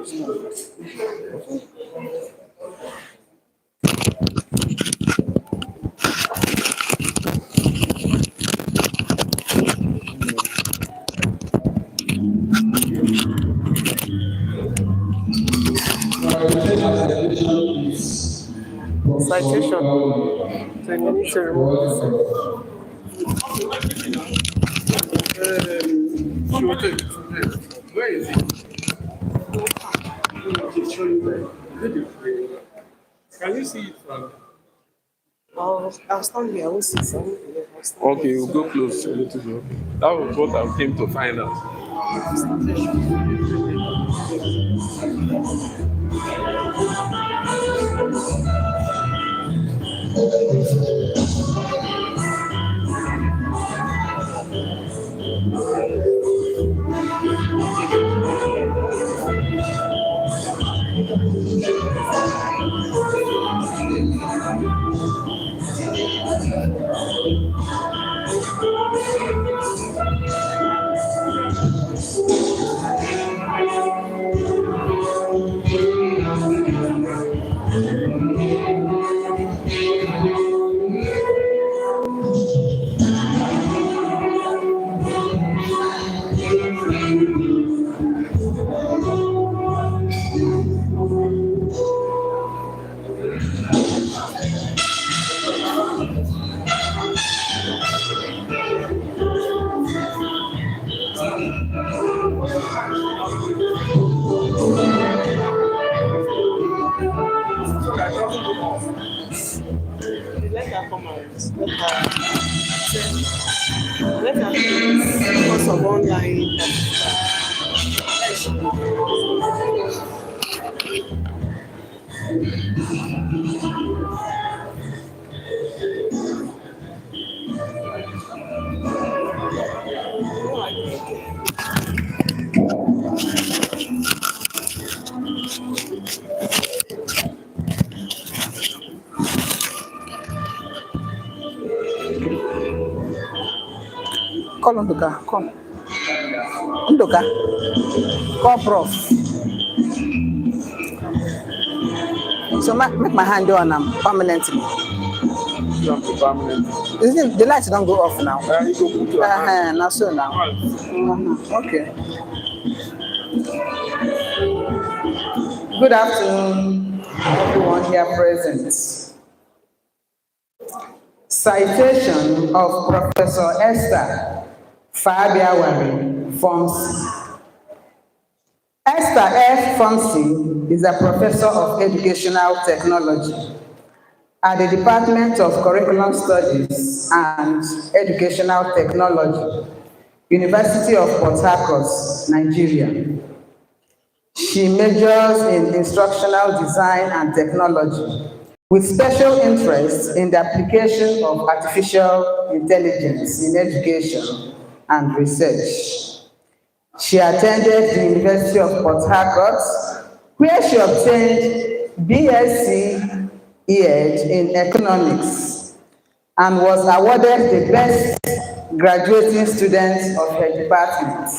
Citation. So you need to remove this. Where is it? Okay, show you where. Can you see it from? I'll stand here. I will see some. Okay, we'll go close a little bit. That was what I came to find out. Let her come out. Let her because of online. Call Nduka, come. Nduka, call Prof. So make my hand on permanently. You have to permanent. Isn't it, the lights don't go off now? You go put your hand. Now so now. Okay. Good afternoon, everyone here present. Citation of Professor Esther Fabiawari Fonsi. Esther F. Fonsi is a professor of educational technology at the Department of Curriculum Studies and Educational Technology, University of Port Harcourt, Nigeria. She majors in instructional design and technology, with special interest in the application of artificial intelligence in education and research. She attended the University of Port Harcourt, where she obtained BSc ED in economics and was awarded the best graduating student of her department.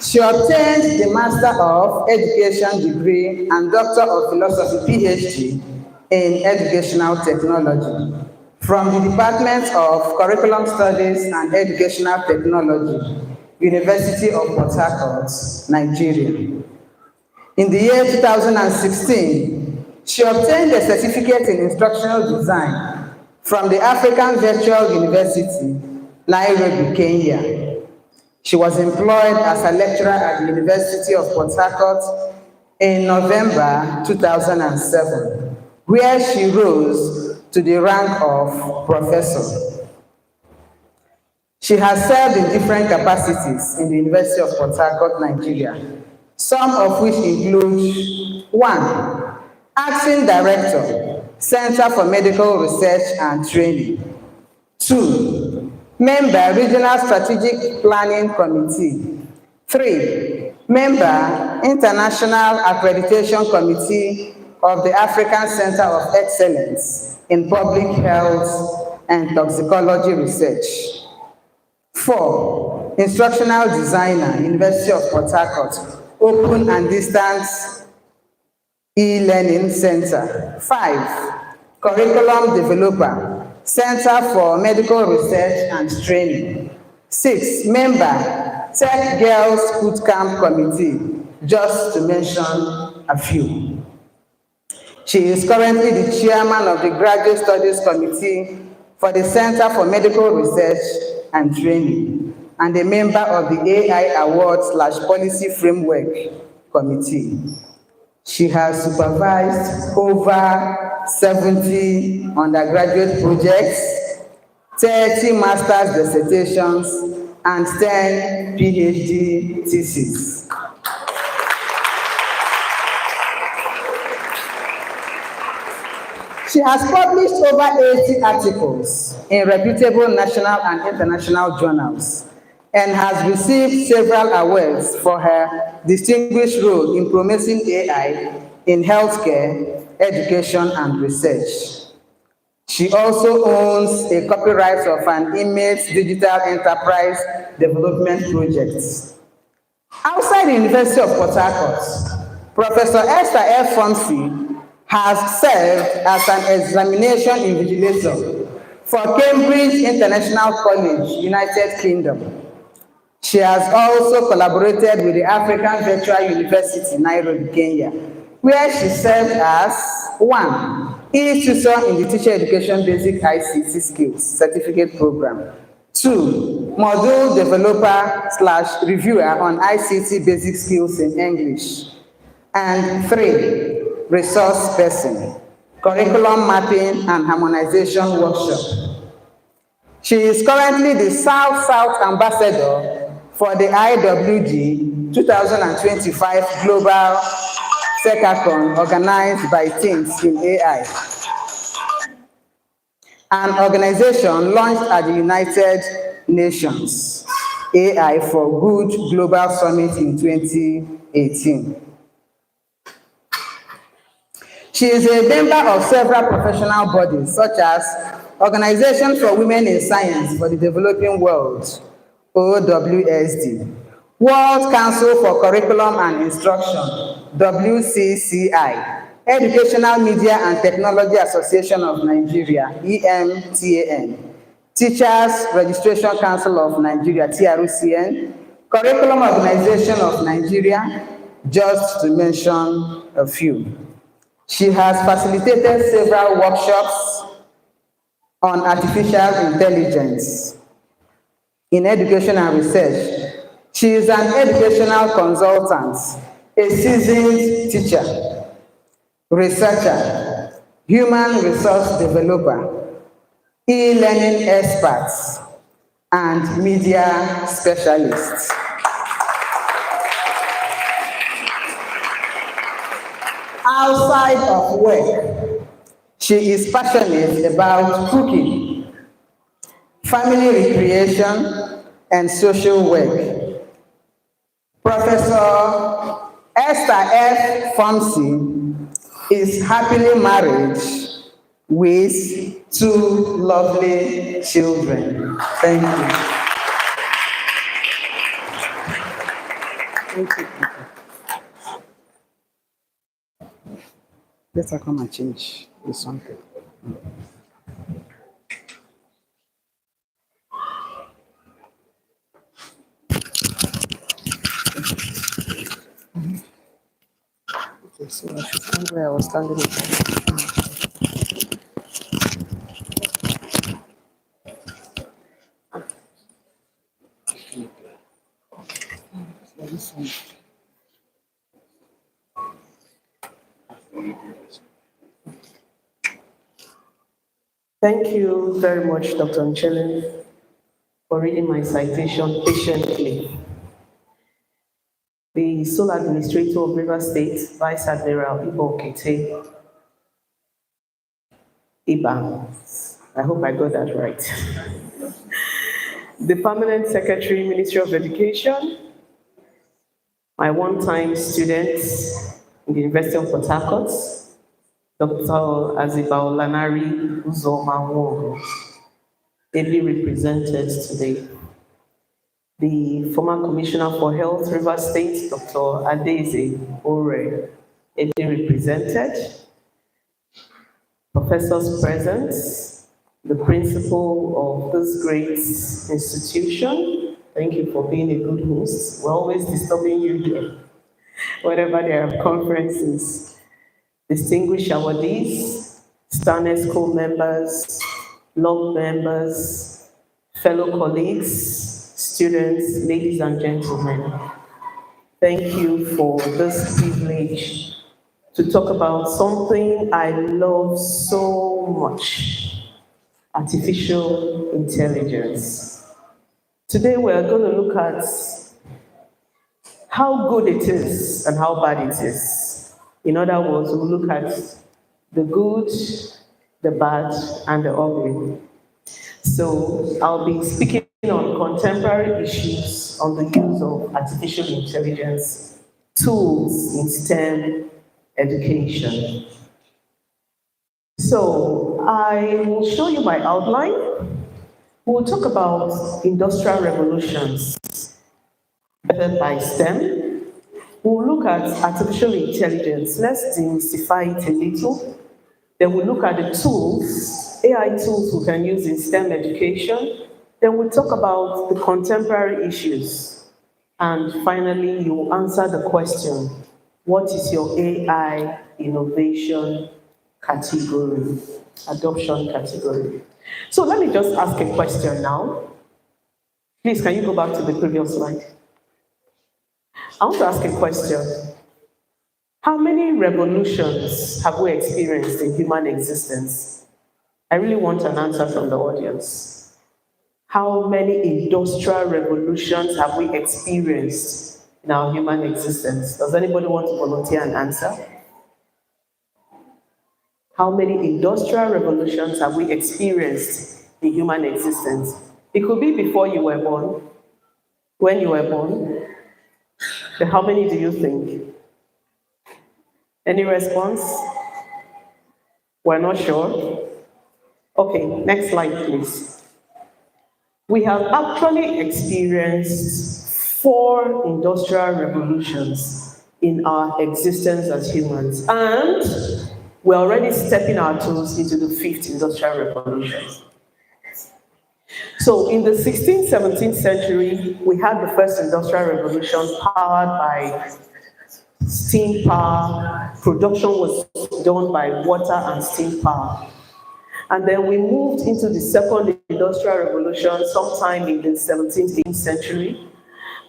She obtained the Master of Education degree and Doctor of Philosophy PhD in Educational Technology from the Department of Curriculum Studies and Educational Technology, University of Port Harcourt, Nigeria. In the year 2016, she obtained a certificate in instructional design from the African Virtual University, Nairobi, Kenya. She was employed as a lecturer at the University of Port Harcourt in November 2007, where she rose to the rank of professor. She has served in different capacities in the University of Port Harcourt, Nigeria, some of which include: 1. Acting Director, Center for Medical Research and Training. 2. Member, Regional Strategic Planning Committee. 3. Member, International Accreditation Committee of the African Center of Excellence in Public Health and Toxicology Research. 4, instructional designer, University of Port Harcourt, open and distance e-learning center. 5, curriculum developer, Center for Medical Research and Training. 6, member, Tech Girls Bootcamp Committee, just to mention a few. She is currently the chairman of the Graduate Studies Committee for the Center for Medical Research and Training and a member of the AI Award/Policy Framework Committee. She has supervised over 70 undergraduate projects, 30 master's dissertations, and 10 PhD theses. She has published over 80 articles in reputable national and international journals and has received several awards for her distinguished role in promoting AI in healthcare, education, and research. She also owns a copyright of an image digital enterprise development project. Outside the University of Port Harcourt, Professor Esther F. Fomsi has served as an examination invigilator for Cambridge International College, United Kingdom. She has also collaborated with the African Virtual University, Nairobi, Kenya, where she served as 1, e-tutor in the Teacher Education Basic ICT Skills Certificate Program, 2, module developer/reviewer on ICT Basic Skills in English, and 3, resource person, curriculum mapping and harmonization workshop. She is currently the South-South ambassador for the IWG 2025 Global Secathon organized by Teams in AI, an organization launched at the United Nations AI for Good Global Summit in 2018. She is a member of several professional bodies, such as Organization for Women in Science for the Developing World, OWSD, World Council for Curriculum and Instruction, WCCI, Educational Media and Technology Association of Nigeria, EMTAN, Teachers Registration Council of Nigeria, TRUCN, Curriculum Organization of Nigeria, just to mention a few. She has facilitated several workshops on artificial intelligence in education and research. She is an educational consultant, a seasoned teacher, researcher, human resource developer, e-learning expert, and media specialist. Outside of work, she is passionate about cooking, family recreation, and social work. Professor Esther F. Fomsi is happily married with 2 lovely children. Thank you. Thank you. Let's come and change this something. Okay, so I should stand where I was standing. Thank you very much, Dr. Nchelen, for reading my citation patiently. The sole administrator of Rivers State, Vice Admiral Ibo Okete Iba. I hope I got that right. The Permanent Secretary, Ministry of Education, my one-time student in the University of Port Harcourt, Dr. Azibao Lanari Uzoma Wong, ably represented today. the former Commissioner for Health, Rivers State, Dr. Adeze Ore, ably represented, professors present, the principal of this great institution. Thank you for being a good host. We're always disturbing you here, whenever there are conferences. Distinguished awardees, STANESCO members, LOG members, fellow colleagues, students, ladies and gentlemen. Thank you for this privilege to talk about something I love so much, artificial intelligence. Today we're going to look at how good it is and how bad it is. In other words, we'll look at the good, the bad, and the ugly. So I'll be speaking on contemporary issues on the use of artificial intelligence tools in STEM education. So I will show you my outline. We'll talk about industrial revolutions led by STEM. We'll look at artificial intelligence. Let's demystify it a little. Then we'll look at the tools, AI tools we can use in STEM education. Then we'll talk about the contemporary issues. And finally, you will answer the question, what is your AI innovation category, adoption category? So let me just ask a question now. Please, can you go back to the previous slide? I want to ask a question. How many revolutions have we experienced in human existence? I really want an answer from the audience. How many industrial revolutions have we experienced in our human existence? Does anybody want to volunteer an answer? How many industrial revolutions have we experienced in human existence? It could be before you were born, when you were born. But how many do you think? Any response? We're not sure. Okay, next slide, please. We have actually experienced 4 industrial revolutions in our existence as humans, and we're already stepping our toes into the 5th industrial revolution. So in the 16th, 17th century, we had the first industrial revolution powered by steam power. Production was done by water and steam power. And then we moved into the second industrial revolution sometime in the 17th, 18th century.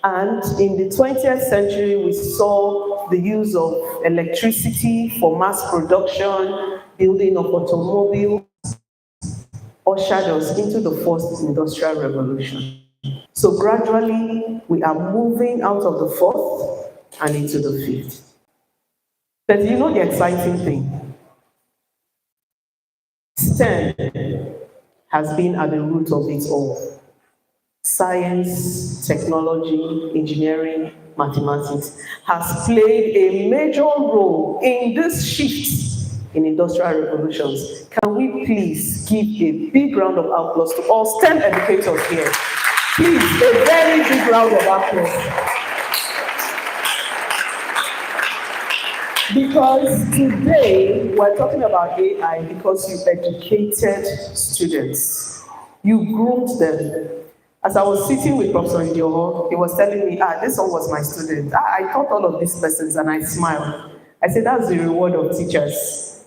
And in the 20th century, we saw the use of electricity for mass production, building of automobiles, ushered us into the 4th industrial revolution. So gradually, we are moving out of the 4th and into the 5th. But you know the exciting thing? STEM has been at the root of it all. Science, technology, engineering, mathematics has played a major role in this shift in industrial revolutions. Can we please give a big round of applause to all STEM educators here? Please, a very big round of applause. Because today we're talking about AI because you educated students. You groomed them. As I was sitting with Professor Ndioho, he was telling me, this one was my student. I taught all of these lessons and I smiled. I said, that's the reward of teachers.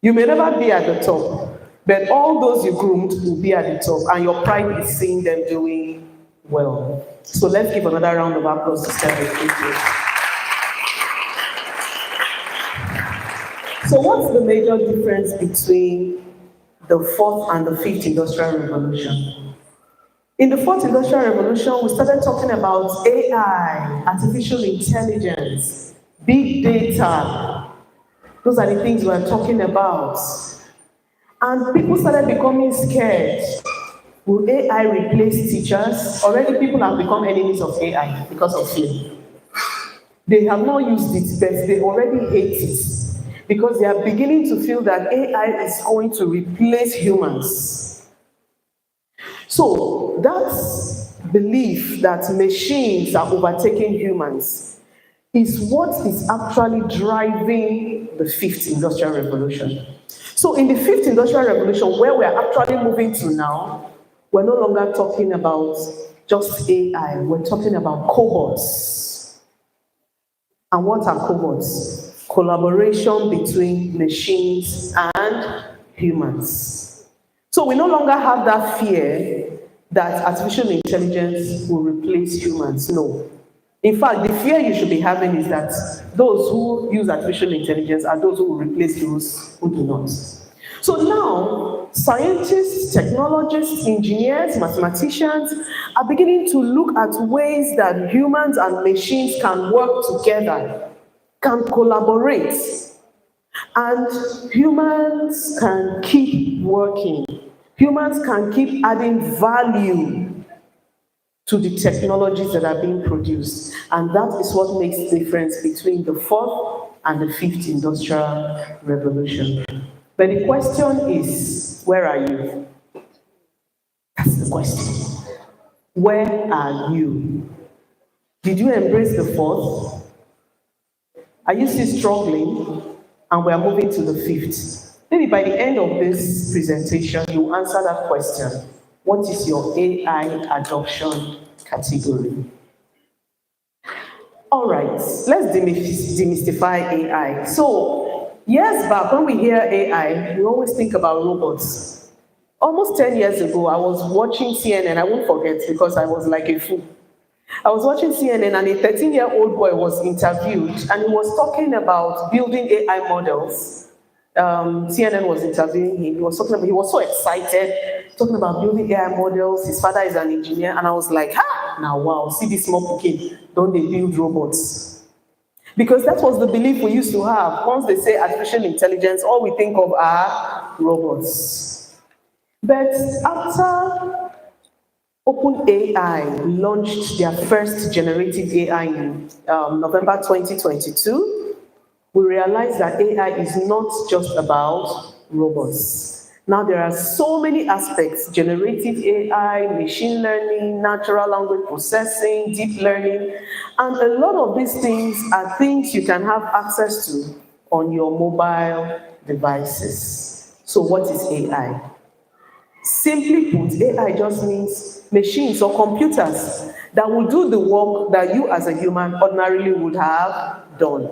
You may never be at the top, but all those you groomed will be at the top, and your pride is seeing them doing well. So let's give another round of applause to STEM educators. So what's the major difference between the 4th and the 5th industrial revolution? In the 4th industrial revolution, we started talking about AI, artificial intelligence, big data. Those are the things we're talking about. And people started becoming scared. Will AI replace teachers? Already people have become enemies of AI because of fear. They have not used it, but they already hate it. Because they are beginning to feel that AI is going to replace humans. So that's belief that machines are overtaking humans is what is actually driving the fifth industrial revolution. So in the fifth industrial revolution, where we are actually moving to now, we're no longer talking about just AI, we're talking about cobots. And what are cobots? Collaboration between machines and humans. So we no longer have that fear that artificial intelligence will replace humans. No. In fact, the fear you should be having is that those who use artificial intelligence are those who will replace those who do not. So now, scientists, technologists, engineers, mathematicians are beginning to look at ways that humans and machines can work together, can collaborate, and humans can keep working. Humans can keep adding value to the technologies that are being produced. And that is what makes the difference between the fourth and the fifth industrial revolution. But the question is, where are you? That's the question. Where are you? Did you embrace the fourth? Are you still struggling? And we are moving to the fifth. Maybe by the end of this presentation, you will answer that question. What is your AI adoption category? All right, let's demystify AI. So, years back, when we hear AI, we always think about robots. Almost 10 years ago, I was watching CNN. I won't forget because I was like a fool. I was watching CNN and a 13-year-old boy was interviewed and he was talking about building AI models. CNN was interviewing him. He was talking about, he was so excited, talking about building AI models. His father is an engineer, and I was like, ha! Now, wow, see this small kid, don't they build robots? Because that was the belief we used to have. Once they say artificial intelligence, all we think of are robots. But after OpenAI launched their first generative AI in November 2022, we realized that AI is not just about robots. Now there are so many aspects: generative AI, machine learning, natural language processing, deep learning, and a lot of these things are things you can have access to on your mobile devices. So what is AI? Simply put, AI just means machines or computers that will do the work that you as a human ordinarily would have done.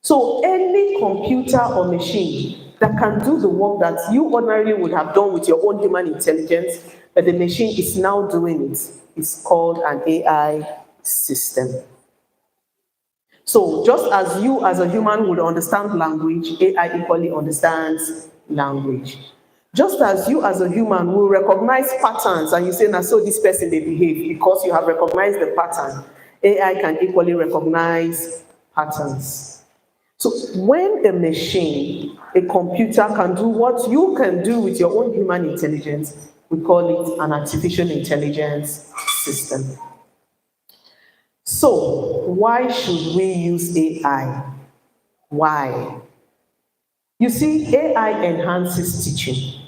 So any computer or machine that can do the work that you ordinarily would have done with your own human intelligence, but the machine is now doing it, is called an AI system. So just as you as a human would understand language, AI equally understands language. Just as you as a human will recognize patterns and you say, now so this person they behave because you have recognized the pattern, AI can equally recognize patterns. So when a machine, a computer can do what you can do with your own human intelligence, we call it an artificial intelligence system. So why should we use AI? Why? You see, AI enhances teaching.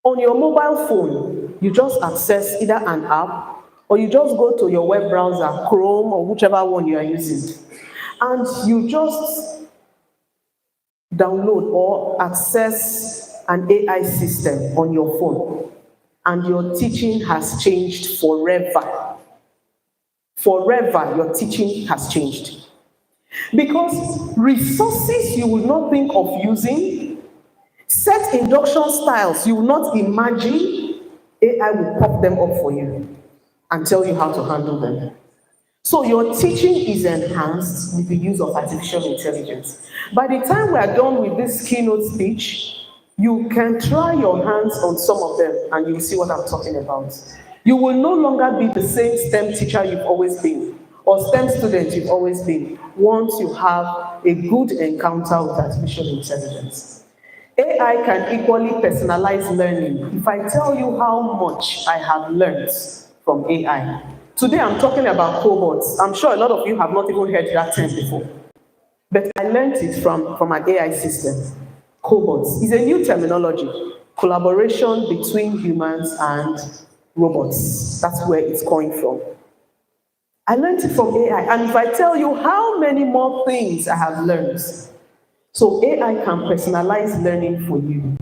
On your mobile phone, you just access either an app or you just go to your web browser, Chrome or whichever one you are using, and you just download or access an AI system on your phone, and your teaching has changed forever. Forever, your teaching has changed. Because resources you will not think of using, set induction styles you will not imagine, AI will pop them up for you and tell you how to handle them. So your teaching is enhanced with the use of artificial intelligence. By the time we are done with this keynote speech, you can try your hands on some of them and you'll see what I'm talking about. You will no longer be the same STEM teacher you've always been, or STEM student you've always been, once you have a good encounter with artificial intelligence. AI can equally personalize learning. If I tell you how much I have learned from AI, today I'm talking about cobots. I'm sure a lot of you have not even heard that term before. But I learned it from an AI system. Cobots is a new terminology, collaboration between humans and robots. That's where it's coming from. I learned it from AI, and if I tell you how many more things I have learned, so AI can personalize learning for you.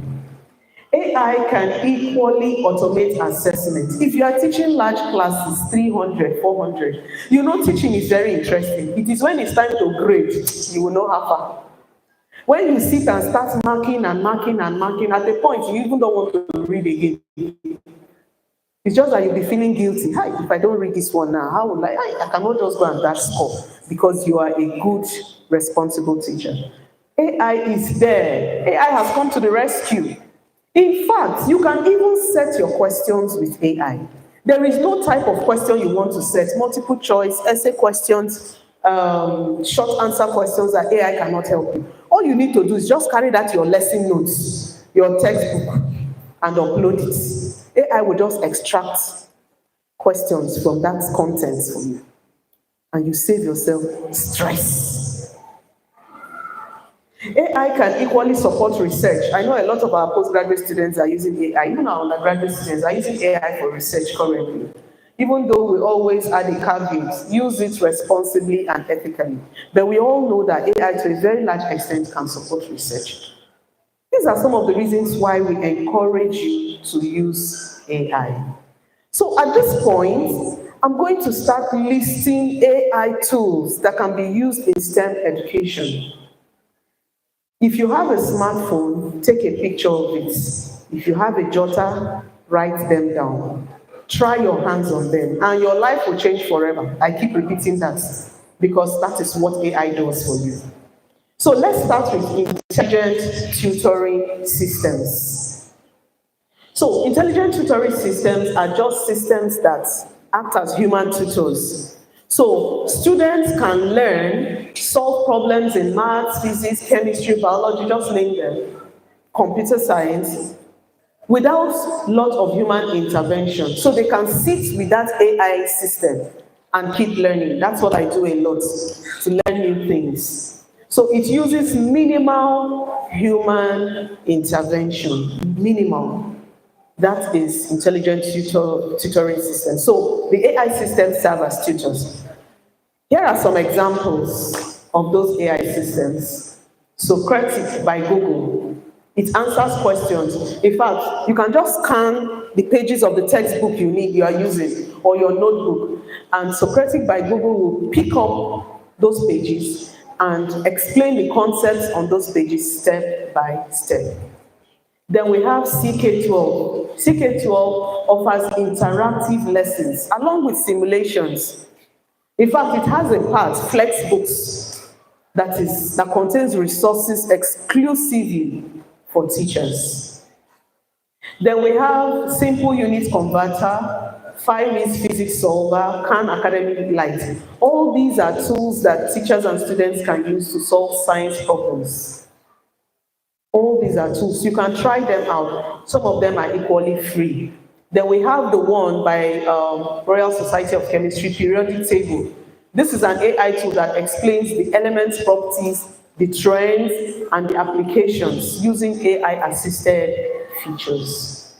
AI can equally automate assessment. If you are teaching large classes, 300, 400, you know teaching is very interesting. It is when it's time to grade, you will know how far. When you sit and start marking and marking and marking, at the point you even don't want to read again. It's just that you'll be feeling guilty. Hi, if I don't read this one now, how will I cannot just go and dash score because you are a good, responsible teacher. AI is there. AI has come to the rescue. In fact, you can even set your questions with AI. There is no type of question you want to set, multiple choice, essay questions, short answer questions that AI cannot help you. All you need to do is just carry that your lesson notes, your textbook, and upload it. AI will just extract questions from that content for you, and you save yourself stress. AI can equally support research. I know a lot of our postgraduate students are using AI. Even our undergraduate students are using AI for research currently. Even though we always add a caveat, use it responsibly and ethically. But we all know that AI, to a very large extent, can support research. These are some of the reasons why we encourage you to use AI. So at this point, I'm going to start listing AI tools that can be used in STEM education. If you have a smartphone, take a picture of it. If you have a jotter, write them down. Try your hands on them, and your life will change forever. I keep repeating that because that is what AI does for you. So let's start with intelligent tutoring systems. So intelligent tutoring systems are just systems that act as human tutors. So students can learn, solve problems in maths, physics, chemistry, biology, just name them, computer science, without lot of human intervention. So they can sit with that AI system and keep learning. That's what I do a lot, to learn new things. So it uses minimal human intervention, minimal. That is intelligent tutoring system. So the AI systems serve as tutors. Here are some examples of those AI systems. Socratic by Google. It answers questions. In fact, you can just scan the pages of the textbook you are using, or your notebook, and Socratic by Google will pick up those pages and explain the concepts on those pages step by step. Then we have CK12. CK12 offers interactive lessons along with simulations. In fact, it has a part, Flexbooks, that contains resources exclusively for teachers. Then we have Simple Unit Converter, 5 Physics Solver, Khan Academic Lite. All these are tools that teachers and students can use to solve science problems. All these are tools. You can try them out. Some of them are equally free. Then we have the one by Royal Society of Chemistry, Periodic Table. This is an AI tool that explains the elements' properties, the trends, and the applications using AI-assisted features.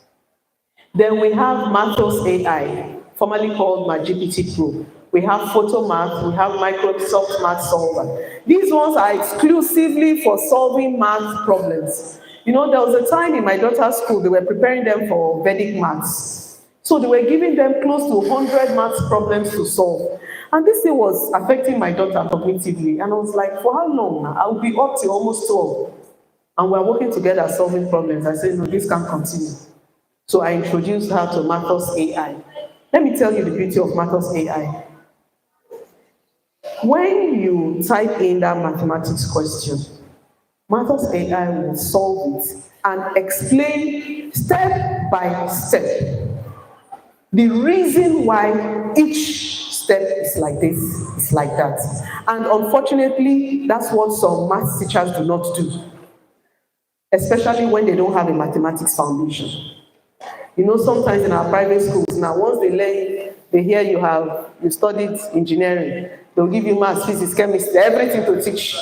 Then we have Mathos AI, formerly called MathGPT Pro. We have PhotoMath, we have Microsoft Math Solver. These ones are exclusively for solving math problems. You know, there was a time in my daughter's school, they were preparing them for Vedic maths. So they were giving them close to 100 maths problems to solve. And this thing was affecting my daughter cognitively. And I was like, for how long now? I'll be up till almost 12. And we're working together solving problems. I said, no, this can't continue. So I introduced her to Mathos AI. Let me tell you the beauty of Mathos AI. When you type in that mathematics question, Mathos AI will solve it and explain step by step the reason why each step is like this, is like that. And unfortunately, that's what some math teachers do not do, especially when they don't have a mathematics foundation. You know, sometimes in our private schools, now once they hear you studied engineering, they'll give you maths, physics, chemistry, everything to teach.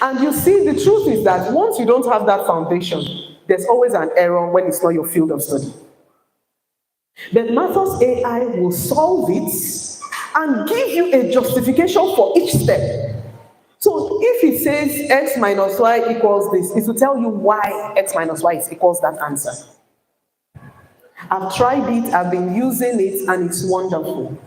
And you see, the truth is that once you don't have that foundation, There's always an error when it's not your field of study. But Mathos AI will solve it and give you a justification for each step. So if it says x minus y equals this, it will tell you why x minus y equals that answer. I've tried it, I've been using it, and it's wonderful.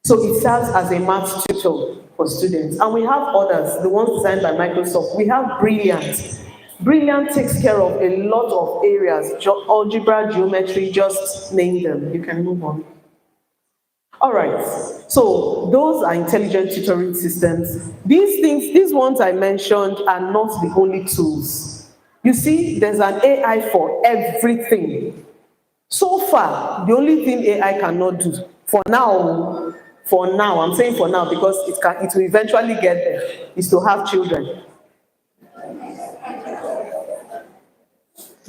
So it serves as a math tutor for students. And we have others, the ones designed by Microsoft. We have Brilliant. Brilliant takes care of a lot of areas, algebra, geometry, just name them. You can move on. All right, so those are intelligent tutoring systems. These ones I mentioned are not the only tools. You see, there's an AI for everything. So far, the only thing AI cannot do, for now, I'm saying for now because it will eventually get there, is to have children.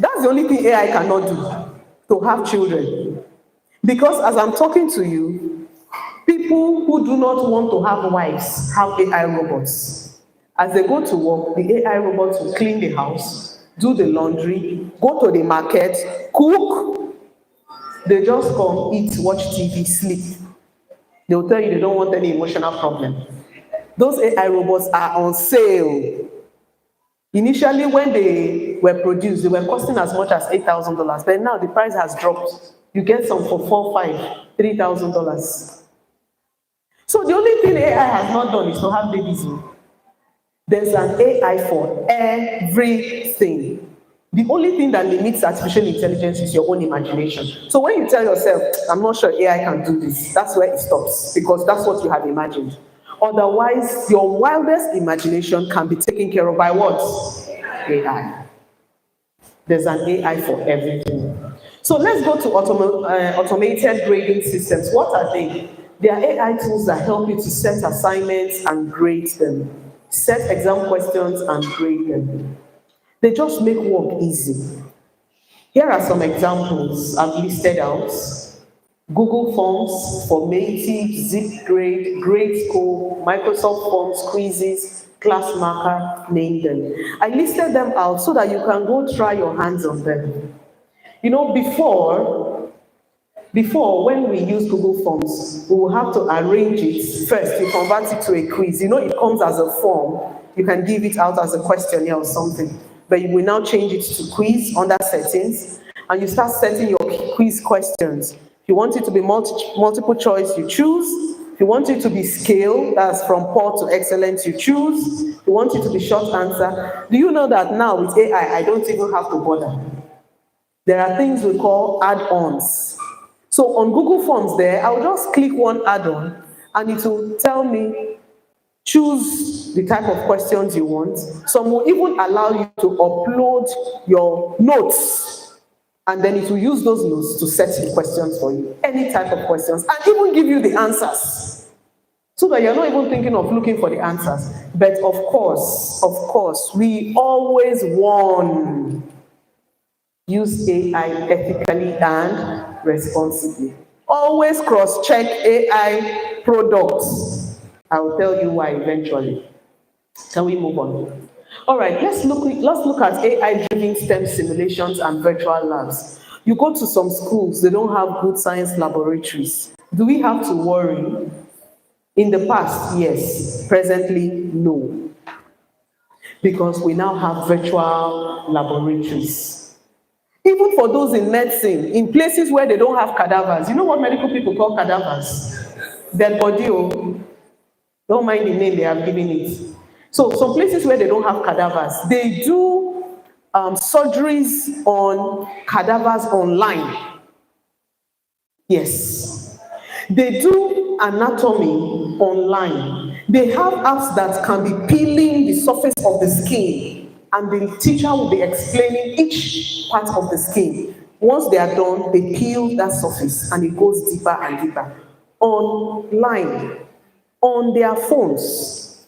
That's the only thing AI cannot do, to have children. Because as I'm talking to you, people who do not want to have wives have AI robots. As they go to work, the AI robots will clean the house, do the laundry, go to the market, cook. They just come, eat, watch TV, sleep. They'll tell you they don't want any emotional problem. Those AI robots are on sale. Initially, when they were produced, they were costing as much as $8,000, but now the price has dropped. You get some for $4,000, $5,000, $3,000. So the only thing AI has not done is to have babies. There's an AI for everything. The only thing that limits artificial intelligence is your own imagination. So when you tell yourself, I'm not sure AI can do this, that's where it stops, because that's what you have imagined. Otherwise, your wildest imagination can be taken care of by what? AI. There's an AI for everything. So let's go to automated grading systems. What are they? They are AI tools that help you to set assignments and grade them. Set exam questions and grade them. They just make work easy. Here are some examples I've listed out. Google Forms, Formative, ZipGrade, GradeScope, Microsoft Forms, Quizzes, ClassMarker, name them. I listed them out so that you can go try your hands on them. You know, before when we use Google Forms, we will have to arrange it first. You convert it to a quiz. You know, it comes as a form. You can give it out as a questionnaire or something. But you will now change it to quiz under settings, and you start setting your quiz questions. If you want it to be multiple choice, you choose. If you want it to be scale, that's from poor to excellent, you choose. If you want it to be short answer. Do you know that now with AI, I don't even have to bother? There are things we call add-ons. So on Google Forms there, I'll just click one add-on, and it will tell me, choose the type of questions you want. Some will even allow you to upload your notes, and then it will use those notes to set the questions for you. Any type of questions, and even give you the answers. So that you're not even thinking of looking for the answers. But of course, we always warn, use AI ethically and responsibly. Always cross-check AI products. I will tell you why eventually. Can we move on? All right, let's look at AI-driven STEM simulations and virtual labs. You go to some schools, they don't have good science laboratories. Do we have to worry? In the past, yes. Presently, no. Because we now have virtual laboratories. Even for those in medicine, in places where they don't have cadavers. You know what medical people call cadavers? Dead body. Don't mind the name they have given it. So some places where they don't have cadavers, they do surgeries on cadavers online. Yes. They do anatomy online. They have apps that can be peeling the surface of the skin, and the teacher will be explaining each part of the skin. Once they are done, they peel that surface, and it goes deeper and deeper. Online. On their phones,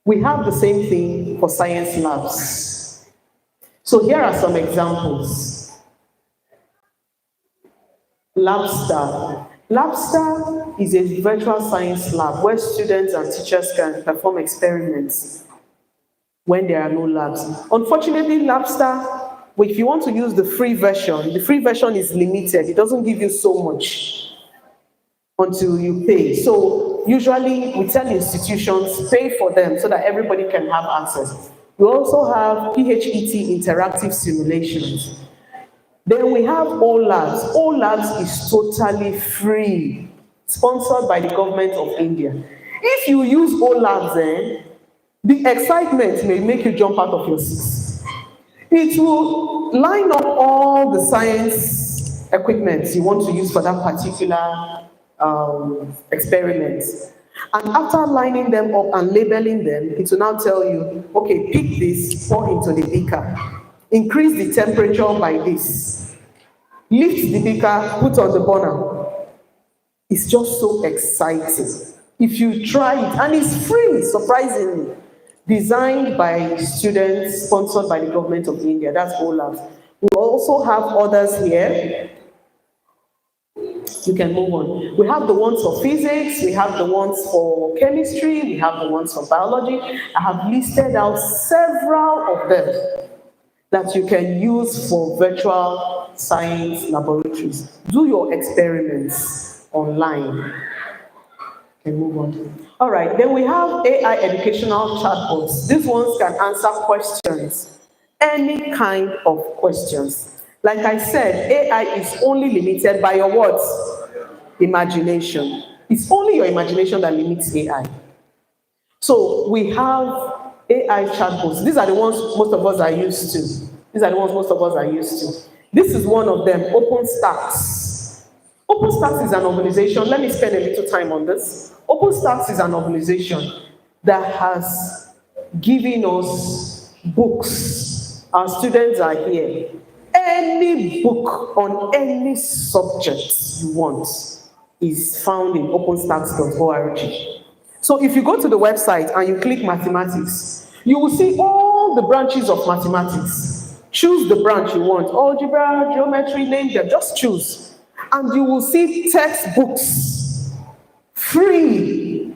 we have the same thing for science labs. So here are some examples. Labstar. Labstar is a virtual science lab where students and teachers can perform experiments when there are no labs. Unfortunately, Labstar But if you want to use the free version is limited. It doesn't give you so much until you pay. So usually we tell institutions, pay for them so that everybody can have access. We also have PHET interactive simulations. Then we have OLabs. OLabs is totally free, sponsored by the government of India. If you use OLabs, the excitement may make you jump out of your seats. It will line up all the science equipment you want to use for that particular experiment. And after lining them up and labeling them, it will now tell you, okay, pick this, pour into the beaker. Increase the temperature by this. Lift the beaker, put on the burner. It's just so exciting. If you try it, and it's free, surprisingly. Designed by students, sponsored by the government of India. That's OLabs. We also have others here. You can move on. We have the ones for physics, we have the ones for chemistry, we have the ones for biology. I have listed out several of them that you can use for virtual science laboratories. Do your experiments online. Can move on. All right, then we have AI educational chatbots. These ones can answer questions, any kind of questions. Like I said, AI is only limited by your what? Imagination. It's only your imagination that limits AI. So we have AI chatbots. These are the ones most of us are used to. This is one of them, OpenStax. OpenStax is an organization, let me spend a little time on this. OpenStax is an organization that has given us books. Our students are here. Any book on any subject you want is found in openstax.org. So if you go to the website and you click mathematics, you will see all the branches of mathematics. Choose the branch you want. Algebra, geometry, name them, just choose. And you will see textbooks, free.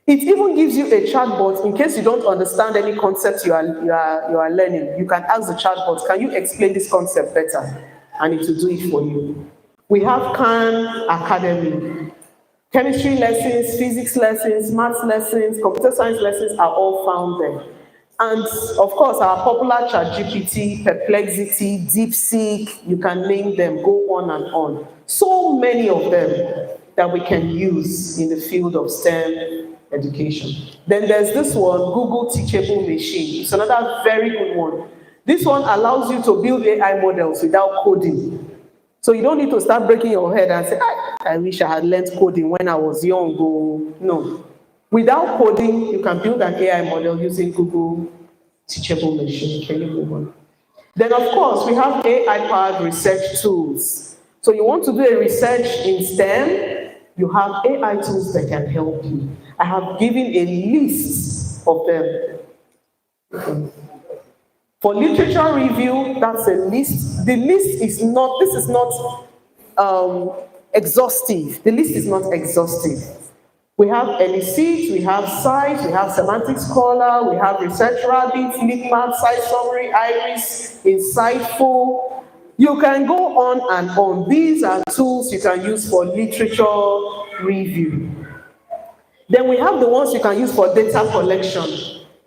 It even gives you a chatbot in case you don't understand any concept you are learning. You can ask the chatbot, can you explain this concept better? And it will do it for you. We have Khan Academy. Chemistry lessons, physics lessons, maths lessons, computer science lessons are all found there. And of course, our popular ChatGPT, Perplexity, DeepSeek, you can name them, go on and on. So many of them that we can use in the field of STEM education. Then there's this one, Google Teachable Machine. It's another very good one. This one allows you to build AI models without coding. So you don't need to start breaking your head and say, I wish I had learned coding when I was young. No. Without coding, you can build an AI model using Google Teachable Machine. Can you move on? Then, of course, we have AI-powered research tools. So you want to do a research in STEM, you have AI tools that can help you. I have given a list of them. Okay. For literature review, that's a list. The list is not, this is not exhaustive. The list is not exhaustive. We have Elicit, we have Cite, we have Semantic Scholar, we have Research Rabbit, LeapMap, Site Summary, Iris, Insightful. You can go on and on. These are tools you can use for literature review. Then we have the ones you can use for data collection.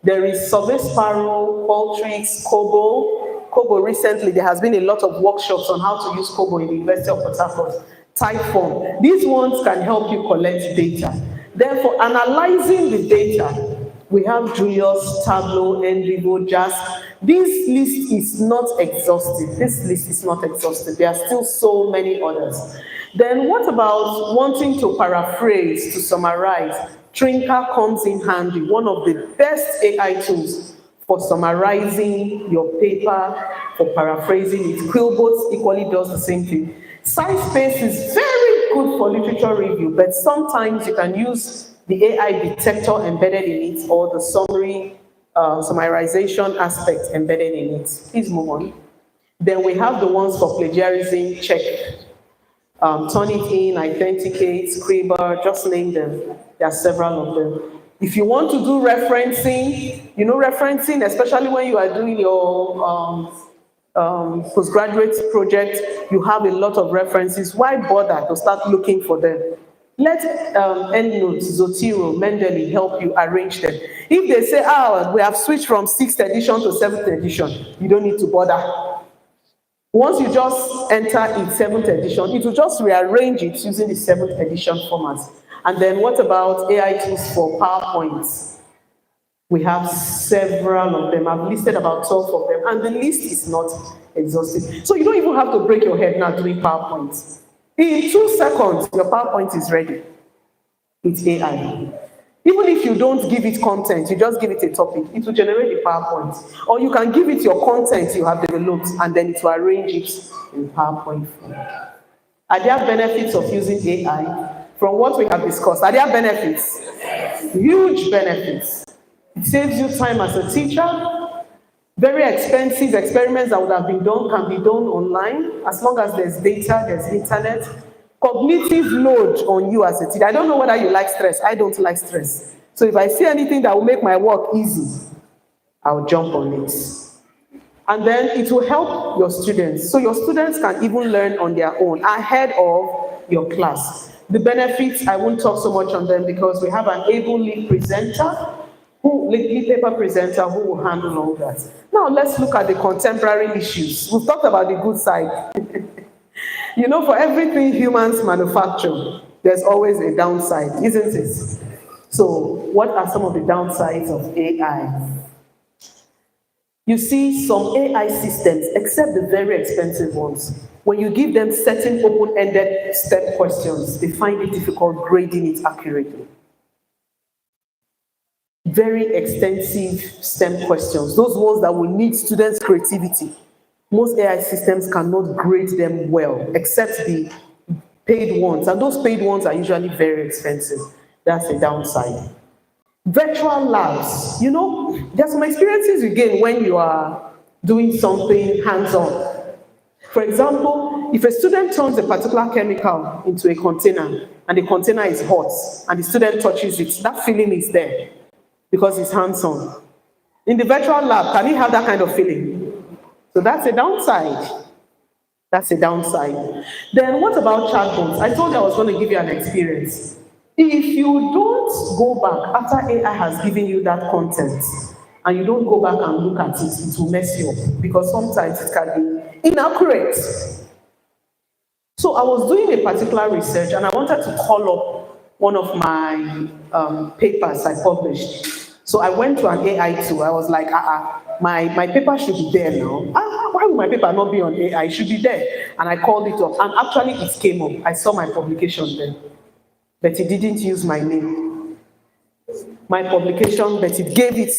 There is Survey Sparrow, Qualtrics, Kobo. Kobo recently, there has been a lot of workshops on how to use Kobo in the University of Port Harcourt. Typeform. These ones can help you collect data. Therefore, analyzing the data, we have Julius, Tableau, NVivo, JASP. This list is not exhaustive. There are still so many others. Then what about wanting to paraphrase, to summarize? Trinker comes in handy, one of the best AI tools for summarizing your paper, for paraphrasing it. Quillbot equally does the same thing. SciSpace is very good for literature review, but sometimes you can use the AI detector embedded in it or the summary, summarization aspect embedded in it. Please move on. Then we have the ones for plagiarism, check. Turnitin, Authenticate, Scriber, just name them. There are several of them. If you want to do referencing, referencing, especially when you are doing your postgraduate project, you have a lot of references. Why bother to start looking for them? Let EndNote, Zotero, Mendeley help you arrange them. If they say, we have switched from 6th edition to 7th edition, you don't need to bother. Once you just enter in 7th edition, it will just rearrange it using the 7th edition format. And then what about AI tools for PowerPoint? We have several of them. I've listed about 12 of them, and the list is not exhaustive. So you don't even have to break your head now doing PowerPoint. In 2 seconds, your PowerPoint is ready. It's AI. Even if you don't give it content, you just give it a topic, it will generate the PowerPoint. Or you can give it your content you have developed, and then it will arrange it in PowerPoint form. Are there benefits of using AI? From what we have discussed, are there benefits? Huge benefits. It saves you time as a teacher. Very expensive experiments that would have been done can be done online, as long as there's data, there's internet. Cognitive load on you as a teacher. I don't know whether you like stress. I don't like stress. So if I see anything that will make my work easy, I'll jump on it. And then it will help your students. So your students can even learn on their own, ahead of your class. The benefits, I won't talk so much on them because we have an able lead presenter, lead paper presenter who will handle all that. Now let's look at the contemporary issues. We've talked about the good side. You know, for everything humans manufacture, there's always a downside, isn't it? So what are some of the downsides of AI? You see, some AI systems, except the very expensive ones, when you give them certain open-ended STEM questions, they find it difficult grading it accurately. Very extensive STEM questions, those ones that will need students' creativity. Most AI systems cannot grade them well, except the paid ones, and those paid ones are usually very expensive. That's a downside. Virtual labs, you know, there's some experiences you gain when you are doing something hands-on. For example, if a student turns a particular chemical into a container, and the container is hot, and the student touches it, that feeling is there, because it's hands-on. In the virtual lab, can he have that kind of feeling? So that's a downside. That's a downside. Then what about chatbots? I told you I was going to give you an experience. If you don't go back after AI has given you that content, and you don't go back and look at it, it will mess you up, because sometimes it can be inaccurate. So I was doing a particular research, and I wanted to call up one of my papers I published. So I went to an AI tool. I was like, my paper should be there now. Why would my paper not be on AI? It should be there. And I called it up, and actually it came up. I saw my publication there, but it didn't use my name. My publication, but it gave it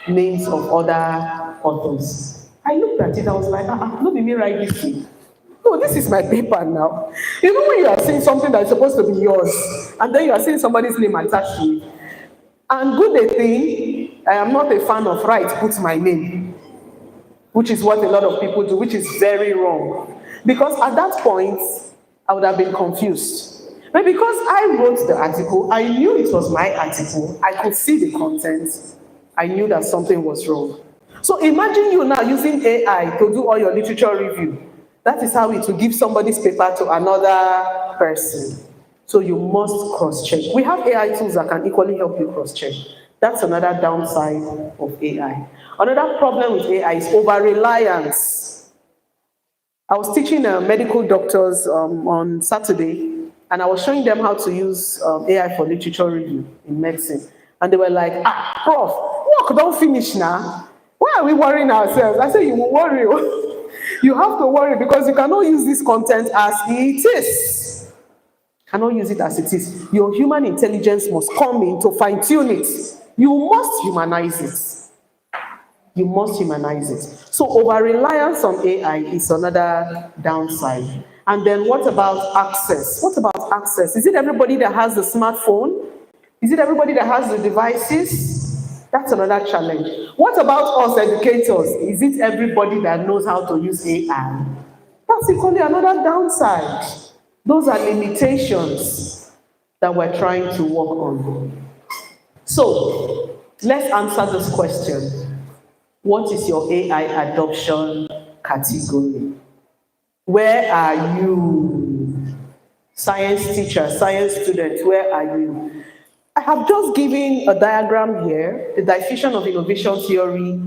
names of other authors. I looked at it, I was like, let me write this thing. No, this is my paper now. You know when you are saying something that is supposed to be yours, and then you are seeing somebody's name attached to it. And good thing, I am not a fan of put my name, which is what a lot of people do, which is very wrong. Because at that point, I would have been confused. But because I wrote the article, I knew it was my article, I could see the content, I knew that something was wrong. So imagine you now using AI to do all your literature review. That is how it will give somebody's paper to another person. So you must cross-check. We have AI tools that can equally help you cross-check. That's another downside of AI. Another problem with AI is over-reliance. I was teaching medical doctors on Saturday, and I was showing them how to use AI for literature review in medicine. And they were like, Prof, work don't finish now. Why are we worrying ourselves? I said, you will worry. You have to worry because you cannot use this content as it is. Cannot use it as it is. Your human intelligence must come in to fine-tune it. You must humanize it. You must humanize it. So over-reliance on AI is another downside. And then what about access? What about access? Is it everybody that has the smartphone? Is it everybody that has the devices? That's another challenge. What about us educators? Is it everybody that knows how to use AI? That's equally another downside. Those are limitations that we're trying to work on. So let's answer this question. What is your AI adoption category. Where are you? Science teacher, science student, where are you? I have just given a diagram here, the diffusion of innovation theory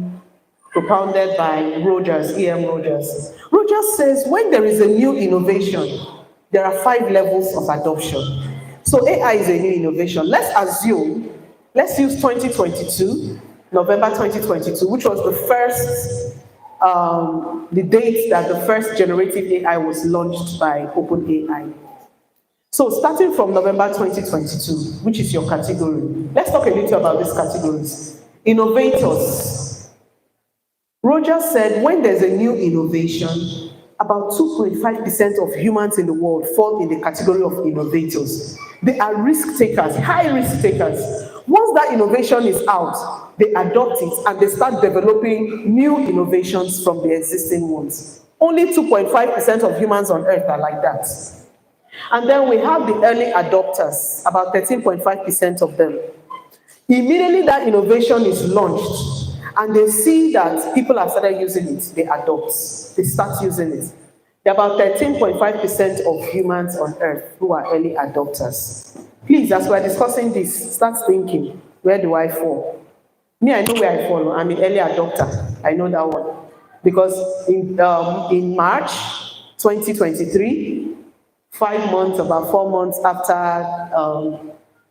propounded by Rogers, E.M. Rogers. Rogers says when there is a new innovation, there are 5 levels of adoption. So AI is a new innovation. Let's use 2022, November 2022, which was the first, the date that the first generative AI was launched by OpenAI. So starting from November 2022, which is your category, let's talk a little about these categories. Innovators. Rogers said when there's a new innovation, about 2.5% of humans in the world fall in the category of innovators. They are risk takers, high risk takers. Once that innovation is out, they adopt it and they start developing new innovations from the existing ones. Only 2.5% of humans on earth are like that. And then we have the early adopters, about 13.5% of them. Immediately that innovation is launched, and they see that people have started using it, they adopt, they start using it. There are about 13.5% of humans on earth who are early adopters. Please, as we're discussing this, start thinking, where do I fall? Me, I know where I fall. I'm an early adopter. I know that one. Because in March 2023, 5 months, about 4 months after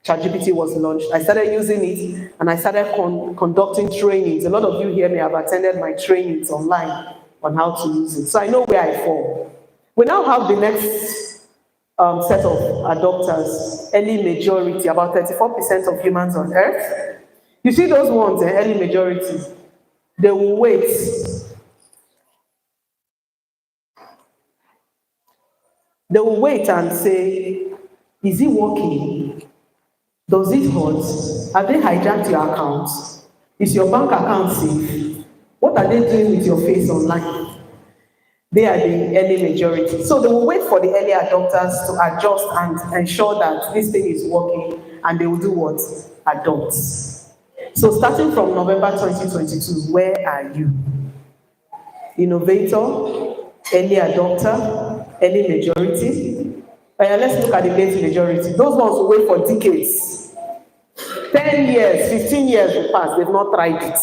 ChatGPT was launched, I started using it and I started conducting trainings. A lot of you here may have attended my trainings online on how to use it. So I know where I fall. We now have the next set of adopters, early majority, about 34% of humans on earth. You see those ones, early majority, they will wait. They will wait and say, is it working? Does it hurt? Have they hijacked your account? Is your bank account safe? What are they doing with your face online? They are the early majority. So they will wait for the early adopters to adjust and ensure that this thing is working, and they will do what? Adopt. So starting from November 2022, where are you? Innovator, early adopter, early majority. Let's look at the late majority. Those ones will wait for decades. 10 years, 15 years will pass, they've not tried it.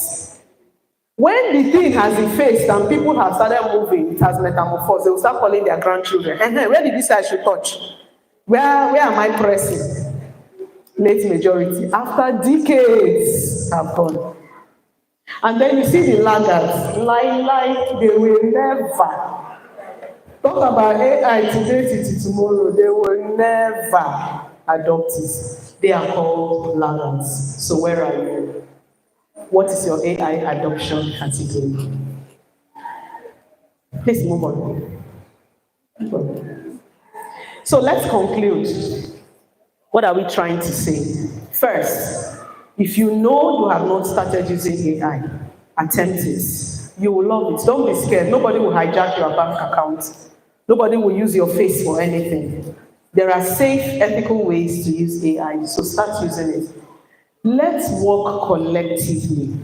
When the thing has effaced and people have started moving, it has metamorphosed, they will start calling their grandchildren. Where did you say I should touch? Where am I pressing? Late majority. After decades have gone. And then you see the laggards, like they will never. Talk about AI today till tomorrow, they will never adopt it. They are called laggards. So where are you? What is your AI adoption category? Please move on. So let's conclude. What are we trying to say? First, if you know you have not started using AI, attempt it. You will love it. Don't be scared. Nobody will hijack your bank account. Nobody will use your face for anything. There are safe, ethical ways to use AI, so start using it. Let's work collectively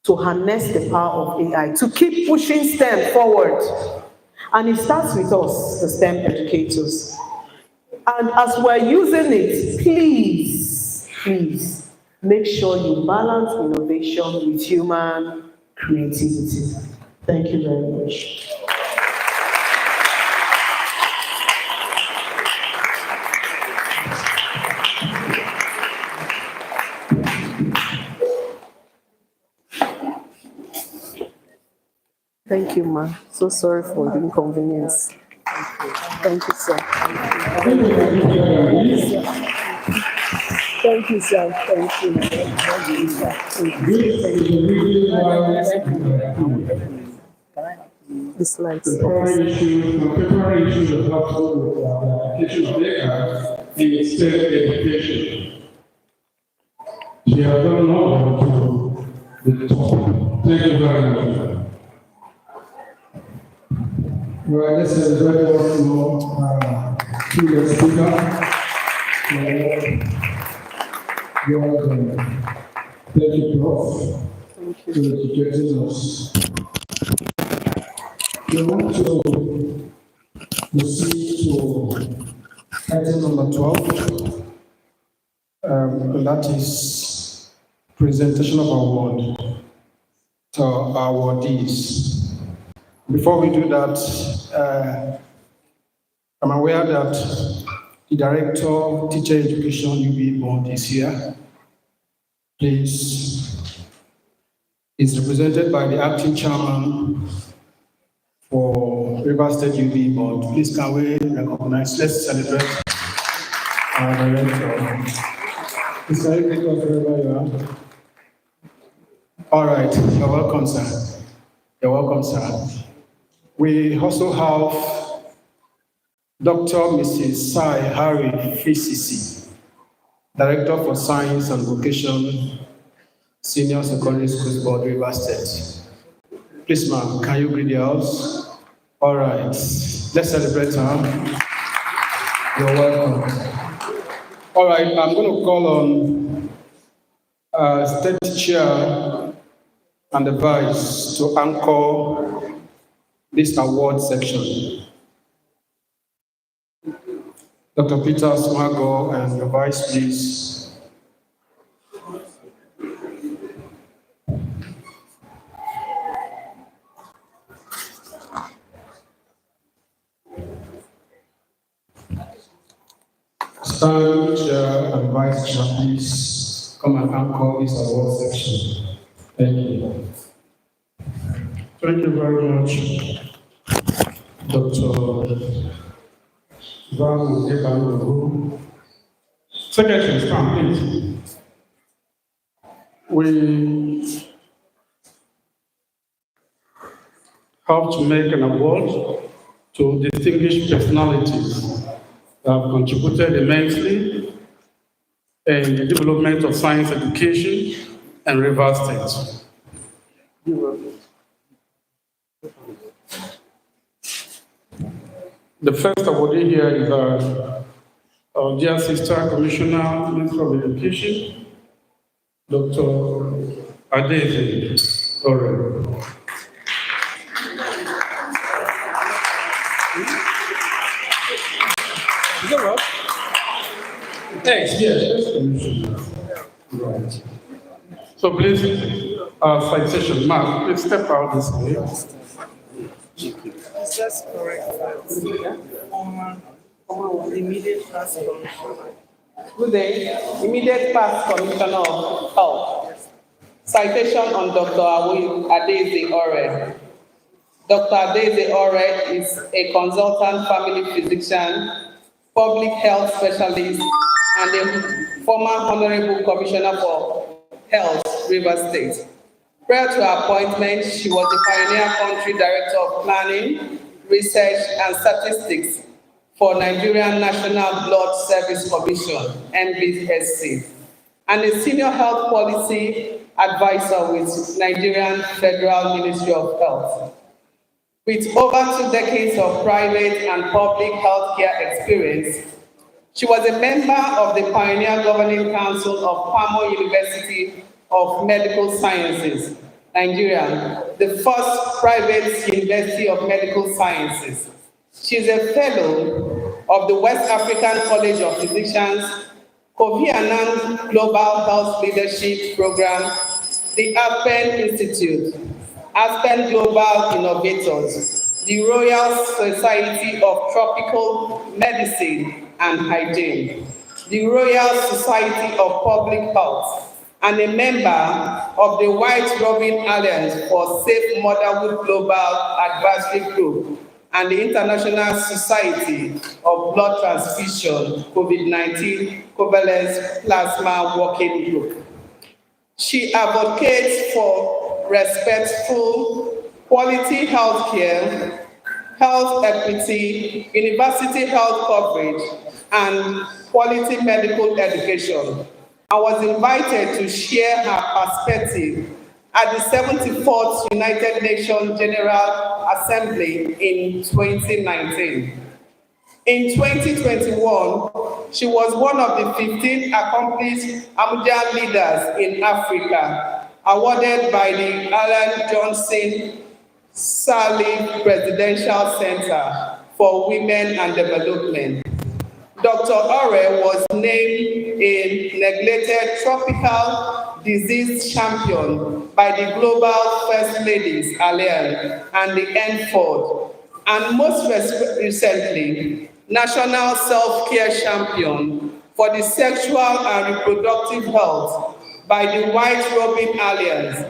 to harness the power of AI, to keep pushing STEM forward. And it starts with us, the STEM educators. And as we're using it, please, make sure you balance innovation with human creativity. Thank you very much. Thank you, ma. So sorry for the inconvenience. Thank you, sir. Thank you, sir. Thank you. The slides. Contemporary issues of household application of AI in STEM education. She has done more to the topic. Thank you very much. Well, let's celebrate once more to the speaker. Thank you, Prof. Thank you. For educating us. We want to proceed to item number 12, and that is presentation of award to our awardees. Before we do that, I'm aware that the Director, Teacher Education, UB Board is here. Please, is represented by the Acting Chairman for Rivers State UB Board. Please, can we recognize, let's celebrate our Director. Please, can you greet us wherever you are? All right, you're welcome, sir. You're welcome, sir. We also have Dr. Mrs. Sai Harry FCC, Director for Science and Vocation, Senior Secondary School Board, Rivers State. Please, ma'am, can you greet the house? All right, let's celebrate her. You're welcome. All right, I'm going to call on State Chair and the Vice to anchor this award section. Dr. Peter Swago and the Vice, please. Stand, Chair and Vice Chair, please come and anchor this award section. Thank you. Thank you very much, Dr. Vamu Ebangu. Secretary, stand, please. We have to make an award to distinguished personalities that have contributed immensely in the development of science education and Rivers State. The first awardee here is our dear sister, Commissioner, Minister of Education, Dr. Adeze Ore. Is that right? Thanks, yes, Commissioner. Right. So please, citation, Mark, please step out this way. Is that correct? Immediate past commissioner. Good day. Immediate past Commissioner of Health. Citation on Dr. Adeze Ore. Dr. Adeze Ore is a consultant family physician, public health specialist, and a former Honorable Commissioner for Health, Rivers State. Prior to her appointment, she was the Pioneer Country Director of Planning, Research and Statistics for Nigerian National Blood Service Commission, NBSC, and a Senior Health Policy Advisor with Nigerian Federal Ministry of Health. With over 2 decades of private and public healthcare experience, she was a member of the Pioneer Governing Council of Pamo University of Medical Sciences, Nigeria, the first private university of medical sciences. She is a fellow of the West African College of Physicians, Kofi Annan Global Health Leadership Program, the Aspen Institute, Aspen Global Innovators, the Royal Society of Tropical Medicine and Hygiene, the Royal Society of Public Health, and a member of the White Robin Alliance for Safe Motherhood Global Advisory Group and the International Society of Blood Transfusion COVID-19 Covalent Plasma Working Group. She advocates for respectful, quality healthcare, health equity, university health coverage, and quality medical education. I was invited to share her perspective at the 74th United Nations General Assembly in 2019. In 2021, she was one of the 15 accomplished Amjan leaders in Africa, awarded by the Alan Johnson Salif Presidential Center for Women and Development. Dr. Ore was named a neglected tropical disease champion by the Global First Ladies Alliance and the NFOD, and most recently, National Self-Care Champion for the Sexual and Reproductive Health by the White Robin Alliance.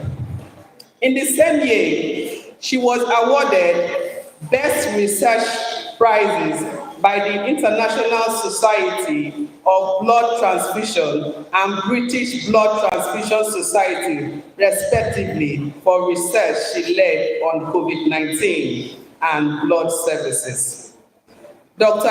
In the same year, she was awarded Best Research Prizes by the International Society of Blood Transfusion and British Blood Transfusion Society, respectively, for research she led on COVID-19 and blood services. Dr.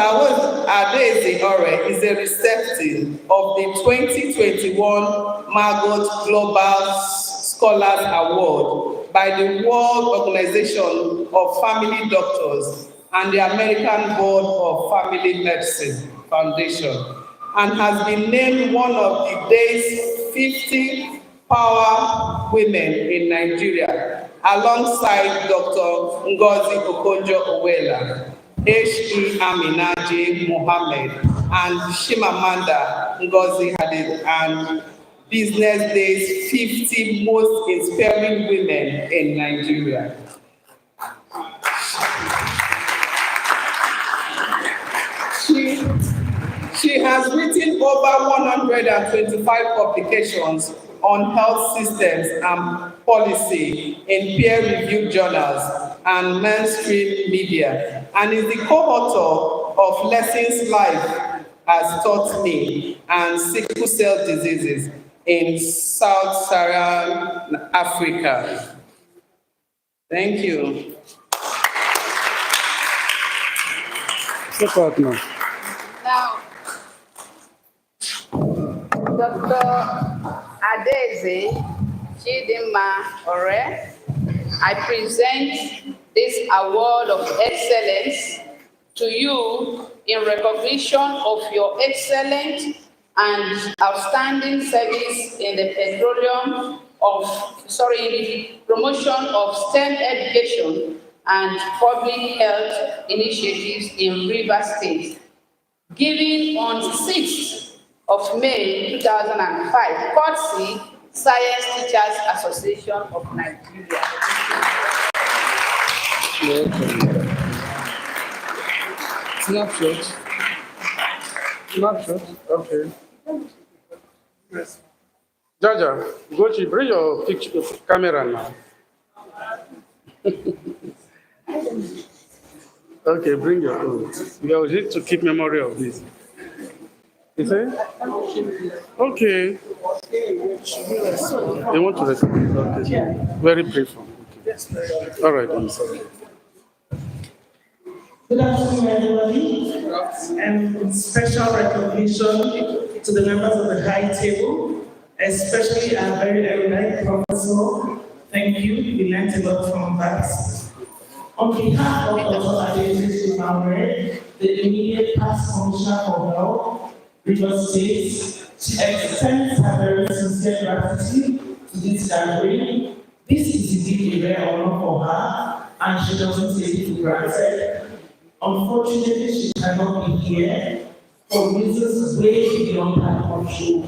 Adaeze Ore is a recipient of the 2021 Margot Global Scholars Award by the World Organization of Family Doctors and the American Board of Family Medicine Foundation, and has been named one of the day's 50 power women in Nigeria, alongside Dr. Ngozi Okonjo-Iweala, H.E. Amina J. Mohammed, and Chimamanda Ngozi Adichie, and Business Day's 50 most inspiring women in Nigeria. She has written over 125 publications on health systems and policy in peer-reviewed journals and mainstream media, and is the co-author of Lessons Life Has Taught Me and Sickle Cell Diseases in Sub-Saharan Africa. Thank you. Now, Dr. Adaeze Chidinma Ore, I present this award of excellence to you in recognition of your excellent and outstanding service in the promotion of STEM education and public health initiatives in Rivers State, given on 6th of May 2005, courtesy Science Teachers Association of Nigeria. Snapshot. Okay. Yes. Jaja, Gochi, bring your picture camera now. Okay, bring your own. You need to keep memory of this. You say? Okay. They want to record. Okay. Very brief one. Okay. All right, I'm sorry. Good afternoon, everybody, and special recognition to the members of the high table, especially our very erudite professor. Thank you, we learned a lot from that. On behalf of Dr. Adaeze Ore, the immediate past commissioner for health, Rivers State, she extends her very sincere gratitude to this gathering. This is indeed a rare honor for her, and she doesn't take it for granted. Unfortunately, she cannot be here for reasons way beyond her control.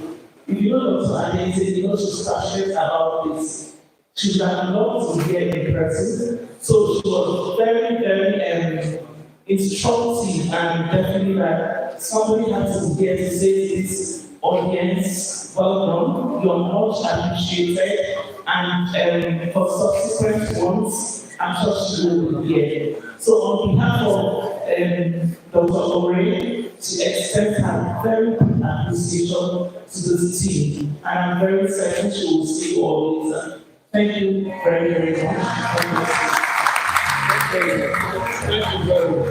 If you know Dr. Adaeze, you know she's passionate about this. She had loved to hear in person, so she was very, very instructive, and definitely that somebody has to be here to say this audience, well done, you're much appreciated, and for subsequent ones, I'm sure she will be here. So on behalf of Dr. Ore, she extends her very deep appreciation to the team, and I'm very certain she will see you all later. Thank you very, very much. Thank you very much.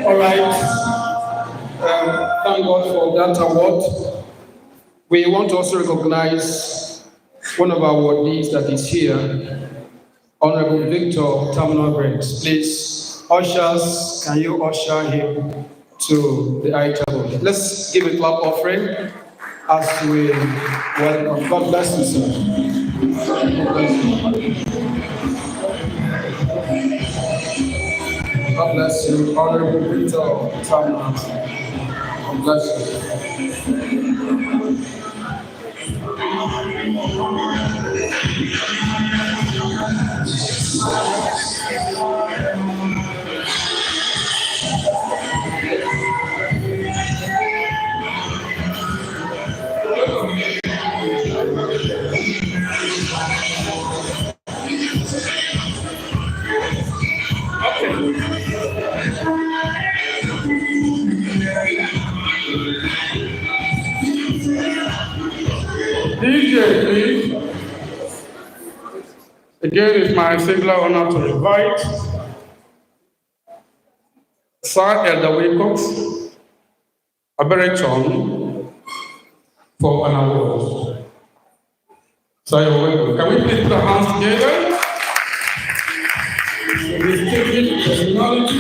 All right. Thank God for that award. We want to also recognize one of our awardees that is here, Honorable Victor Terminal Briggs. Please, ushers, can you usher him to the high table? Let's give a clap offering as we welcome. God bless you, sir. God bless you. God bless you, Honorable Victor Terminal. God bless you. DJ, please. Again, it's my singular honor to invite Sir Elder Wilcox Aberechon for an award. Sir, you're welcome. Can we please put our hands together? Distinguished personality.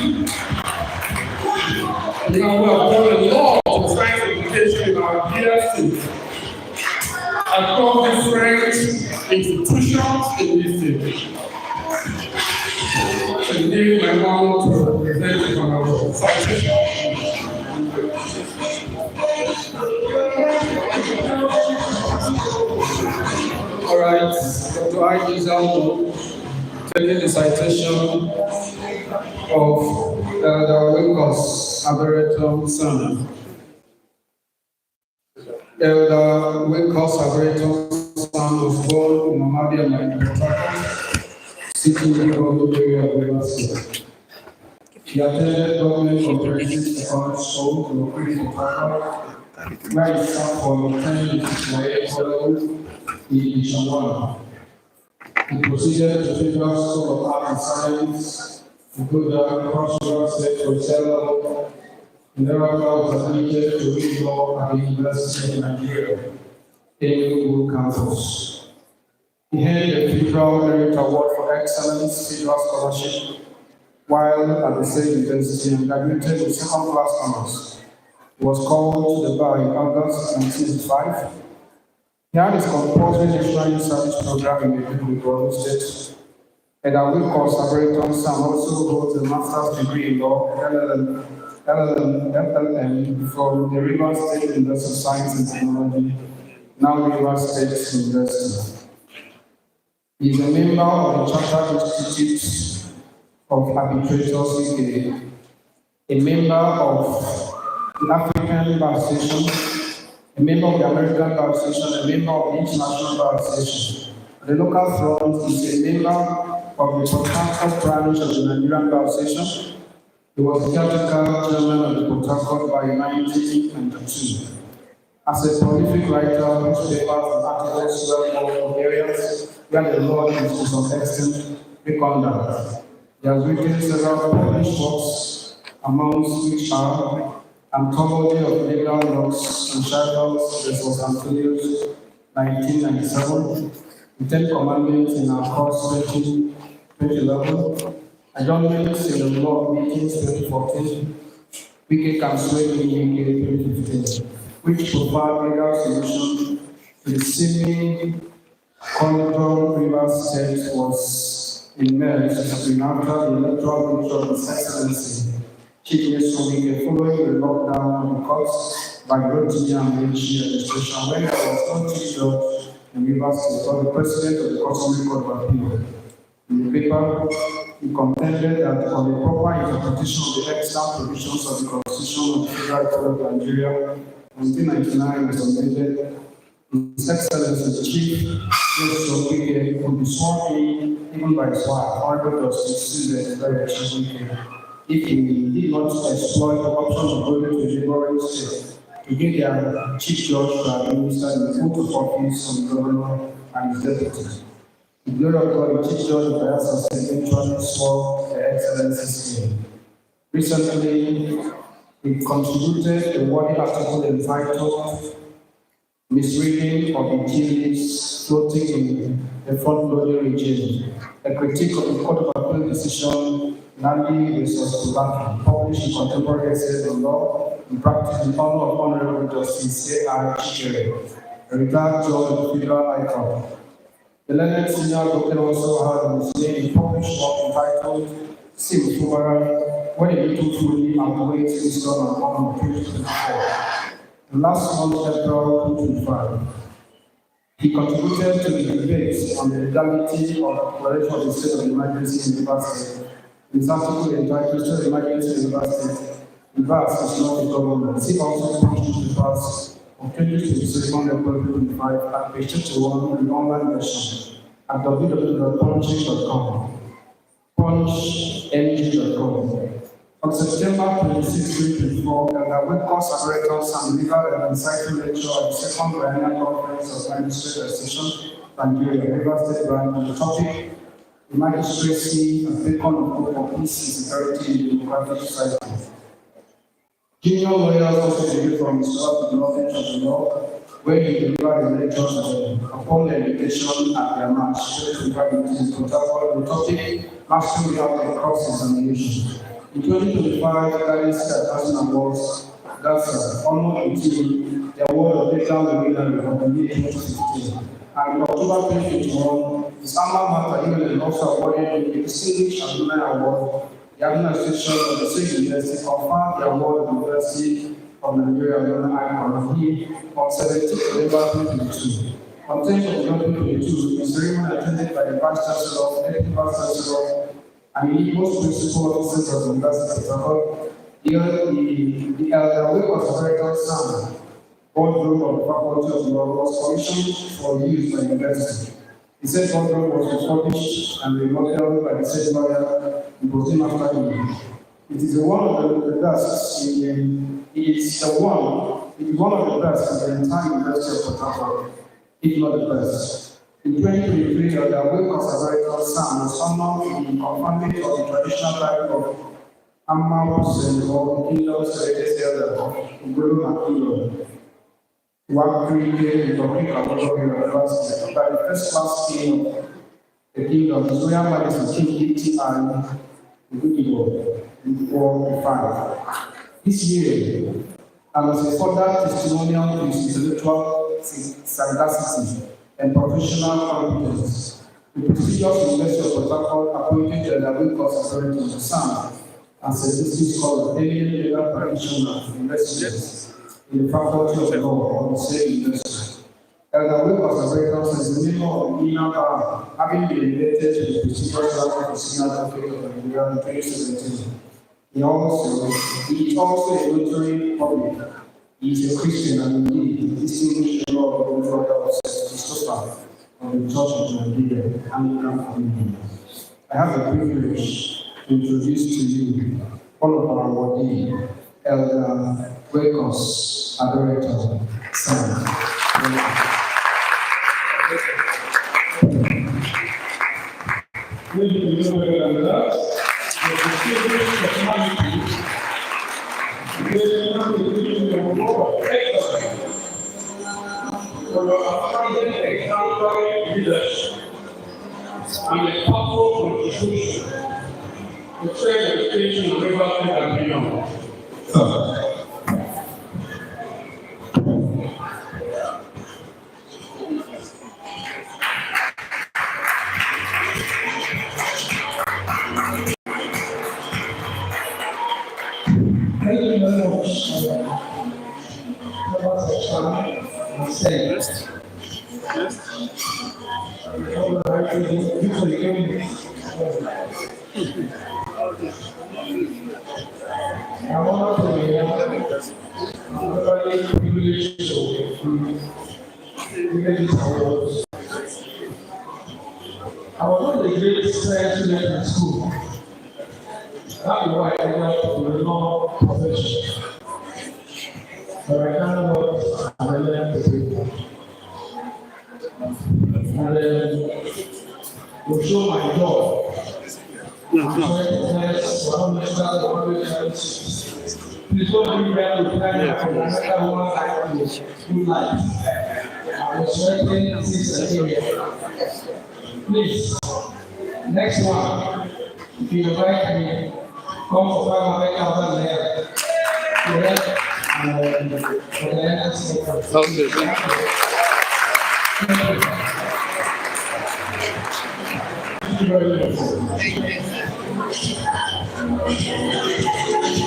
Now we have done a lot of science education in our dear state across different institutions in this state. Today, I want to present on our citation. All right, Dr. I is taking the citation of Elder Wilcox Aberechon's son. Elder Wilcox Aberechon's son was born in Ahmadiyya, Port Harcourt, city of the area of Rivers State. He attended government comprehensive secondary school located in Port Harcourt, where he served for 10 years in Ishawan. He proceeded to Federal School of Art and Science, Buddha, Cross River State for several. Thereafter was admitted to read law at the University of Nigeria, Enugu campus. He held a Federal Merit Award for Excellence Federal Scholarship while at the same university and graduated with second-class honors. He was called to the bar in August 1985. He had his compulsory national service program in the Borno State. Elder Wilcox Aberechon's son also holds a master's degree in law, LLM from the Rivers State University of Science and Technology, now Rivers State University. He is a member of the Chartered Institute of Arbitrators UK, a member of the African Bar Association, a member of the American Bar Association, a member of the International Bar Association. The local front is a member of the Port Harcourt branch of the Nigerian Bar Association. He was the theatrical chairman of the Port Harcourt by 1992. As a prolific writer, newspapers and articles well known areas where the law is to some extent recondite. He has written several published works, amongst which are Anthology of Legal Laws and Shadows, Versus Antonius, 1997, The Ten Commandments in Our Course, 2011, Adjournments in the Law Meetings, 2014, Wicked Can Sway in UK, 2015, which provide legal solution to the seeming conundrum Rivers State was immersed in after the electoral victory of His Excellency Chief Minister Wike following the lockdown of the courts by Rotimi and Mechi administration when there was no chief judge in Rivers State or the president of the Customary Court of Appeal. In the paper, he contended that on the proper interpretation of the extant provisions of the Constitution of the Federal Republic of Nigeria, 1999 was amended. His Excellency the Chief Minister Wike could be sworn in even by his wife, Honorable Justice Susan Wike, if he did not exploit the option of going to a neighboring state to get their chief judge to administer the oath of office of the governor and his deputies. The glory of God, the chief judge of Bayelsa State eventually swore the Excellency's name. Recently, he contributed a worthy article entitled misreading of the tea leaves floating in the front-loading regime, a critique of the Court of Appeal decision, Nandi versus Tulaki, published in Contemporary Essays on Law and Practice in honor of Honorable Justice A.I. Chichere, a retired judge of the Federal High Court. The learned senior advocate also had on his name a published work entitled Sim Fubara, When a Little Fully Outweighs Wisdom and Honor, 2024. Last month, April 2025, he contributed to the debate on the legality of declaration of the state of emergency in Rivers State. His article entitled State of Emergency in Rivers State, Rivers is not a government. See also published in Rivers of 2026, April 2025, at page 21 in the online version at www.punching.com, punchng.com. On September 26, 2024, the Witcos Apparatus and Legal and Encyclical Lecture at the Second Biennial Conference of Magistrate Association, Nigeria, Rivers State Branch, on the topic, the magistracy and beacon of hope for peace and security in democratic society. Junior lawyers also delivered from his wealth of knowledge of the law, where he delivered the lectures upon the invitation at their match, to his protocol on the topic, mastering the art of cross-examination. In 2025, Galaxy Advancement Awards, GASA, honored the team the award of Legal Luminary of the year 2015. And in October 2021, his alma mater even also awarded the Distinguished Alumni Award. The administration of the State University conferred the award of the University of Nigeria Alumni on 17 November 2022. On 10th of November 2022, the ceremony attended by the Vice Chancellor, Deputy Vice Chancellor, and the most principal officers of the University of Harvard, the elder Witcos Apparatus Sam, boardroom of the Faculty of Law, was commissioned for use by the university. The said boardroom was refurbished and remodeled by the said lawyer in Boston after him. It is one of the best in one of the best in the entire University of Port Harcourt, if not the best. In 2023, the Witcos Apparatus Sam was honored in the confinement of the traditional title of Amma Hussein or the Kingdom's greatest elder, Guru Makilo. Work created in the University by the first class king of the kingdom, His Royal Majesty King E.T.I. Ugudibo, in 405. This year, and as a further testimonial to his intellectual sagacity and professional competence, the prestigious University of Port Harcourt appointed the Witcos Apparatus Sam as a district scholar, alien legal practitioner for investigators in the Faculty of Law of the same university. Elder Witcos Apparatus is a member of the Inner Bar, having been elected to the prestigious rank of Senior Advocate of Nigeria in 2017. He is also a notary public. He is a Christian and indeed a distinguished member of the Order of St. Christopher of the Church of Nigeria, Anglican Communion. I have the privilege to introduce to you one of our awardee, Elder Witcos Apparatus Sam. For your outstanding exemplary leadership and a powerful contribution to trade education in Rivers State and beyond. Thank you very much. I was not the greatest science student in school. That is why I went to the law profession. But I can't work and I learned to do. And to show my job, I'm trying to test 100,000. Please don't be ready to plan another one like the school life. I was working since a year. Please, next one, if you invite me, come for 500,000 naira. Okay? For the next speaker. Okay.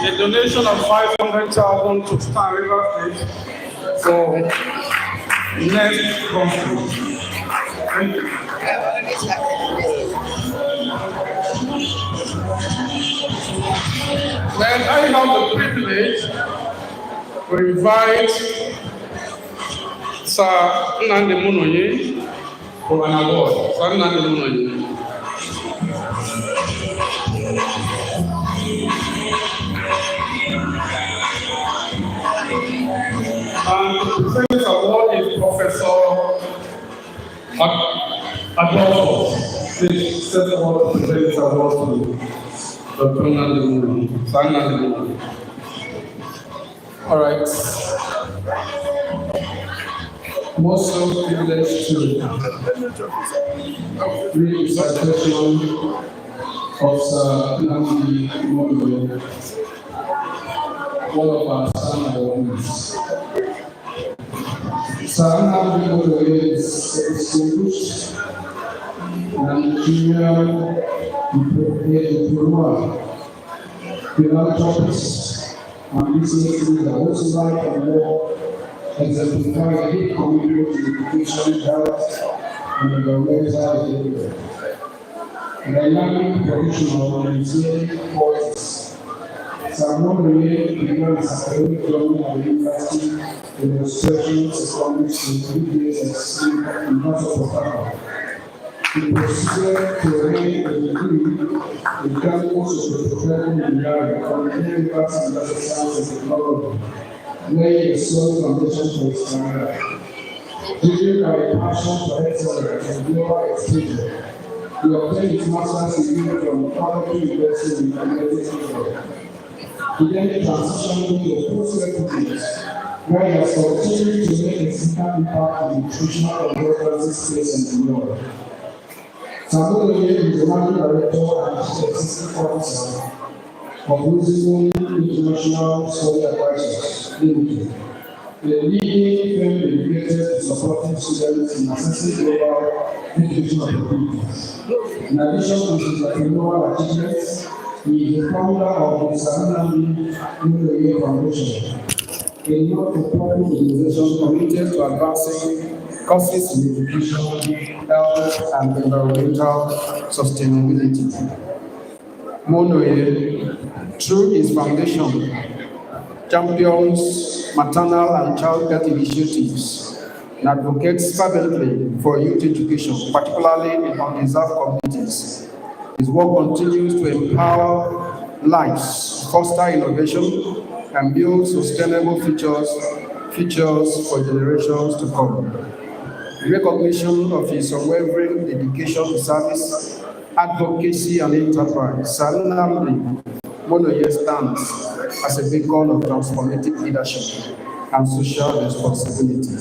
A donation of 500,000 to Star River State for next conference. Thank you. Then I have the privilege to invite Sir Nnamdi Munoye for an award. Sir Nnamdi Munoye. And the present award is Professor Adolfo. Please set forward the present award to Dr. Nnamdi Munoye. Sir Nnamdi Munoye. All right. Most so privileged to read the citation of Sir Nnamdi Munoye, one of our standards. Sir Nnamdi Munoye is a distinguished Nigerian entrepreneur, philanthropist, and business leader whose life and work exemplify a deep commitment to education, health, and environmental behavior. A dynamic professional and resilient voice, Sir Munoye began his academic journey at the University in Illustration Economics in 3 years at sea in North Africa. He proceeded to obtain a degree in chemicals of the professional engineering from the University of Science and Technology, laying a solid foundation for his career. Driven by a passion for excellence and global exposure, he obtained his master's degree from Columbia University in the United States. He then transitioned into a postgraduate, where he has continued to make a significant impact in the nutritional and health space and beyond. Sir Munoye is the managing director and chief executive officer of Wisdom International Study Advisors Limited, a leading firm dedicated to supporting students in accessing global education opportunities. In addition to his entrepreneurial achievements, he is the founder of the Sir Nnamdi Munoye Foundation, a not-for-profit organization committed to advancing causes in education, health, and environmental sustainability. Munoye, through his foundation, champions maternal and child health initiatives and advocates fervently for youth education, particularly in undeserved communities. His work continues to empower lives, foster innovation, and build sustainable futures for generations to come. In recognition of his unwavering dedication to service, advocacy, and enterprise, Sir Nnamdi Munoye stands as a beacon of transformative leadership and social responsibility.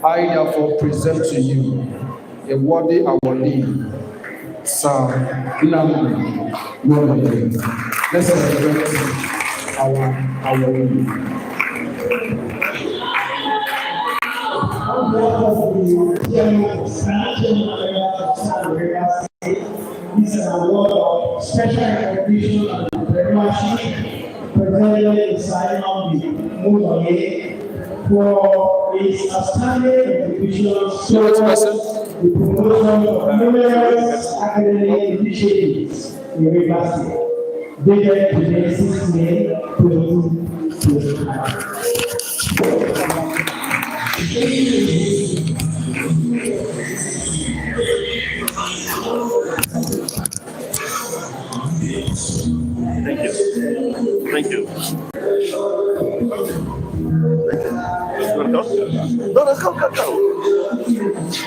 I therefore present to you a worthy awardee, Sir Nnamdi Munoye. Let's celebrate our awardee. On behalf of the chairman of this is an award of special recognition and entrepreneurship presented to Sir Nnamdi Munoye for his outstanding contributions towards the promotion of numerous academic initiatives in Rivers State, dated today 6 May 2025. Thank you.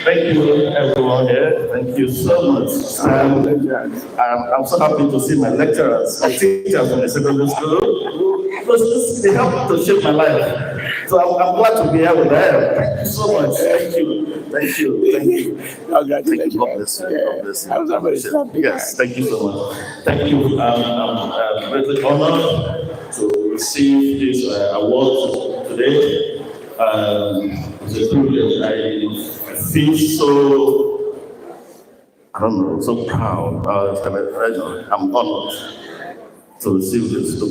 Thank you, everyone here. Thank you so much. I'm so happy to see my lecturers, my teachers from the secondary school. because they helped to shape my life. So I'm glad to be here with them. Thank you so much. Thank you. Thank you. Thank you. Congratulations. God bless you. God bless you. I was about to stop. Yes, thank you so much. Thank you. I'm greatly honored to receive this award today. It's a privilege. I feel so, I don't know, so proud. I'm honored to receive this, to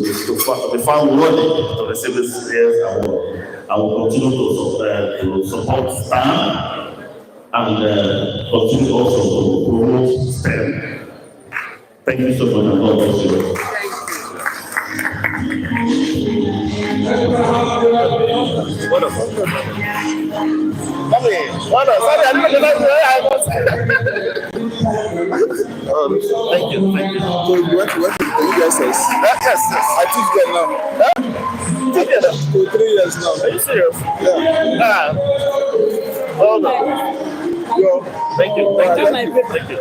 be found worthy to receive this year's award. I will continue to support STEM and continue also to promote STEM. Thank you so much, and God bless you. Thank you. So you went to USS? Yes. I teach them now. Together. For 3 years now. Are you serious? Yeah. Hold on. Yo. Thank you. Thank you.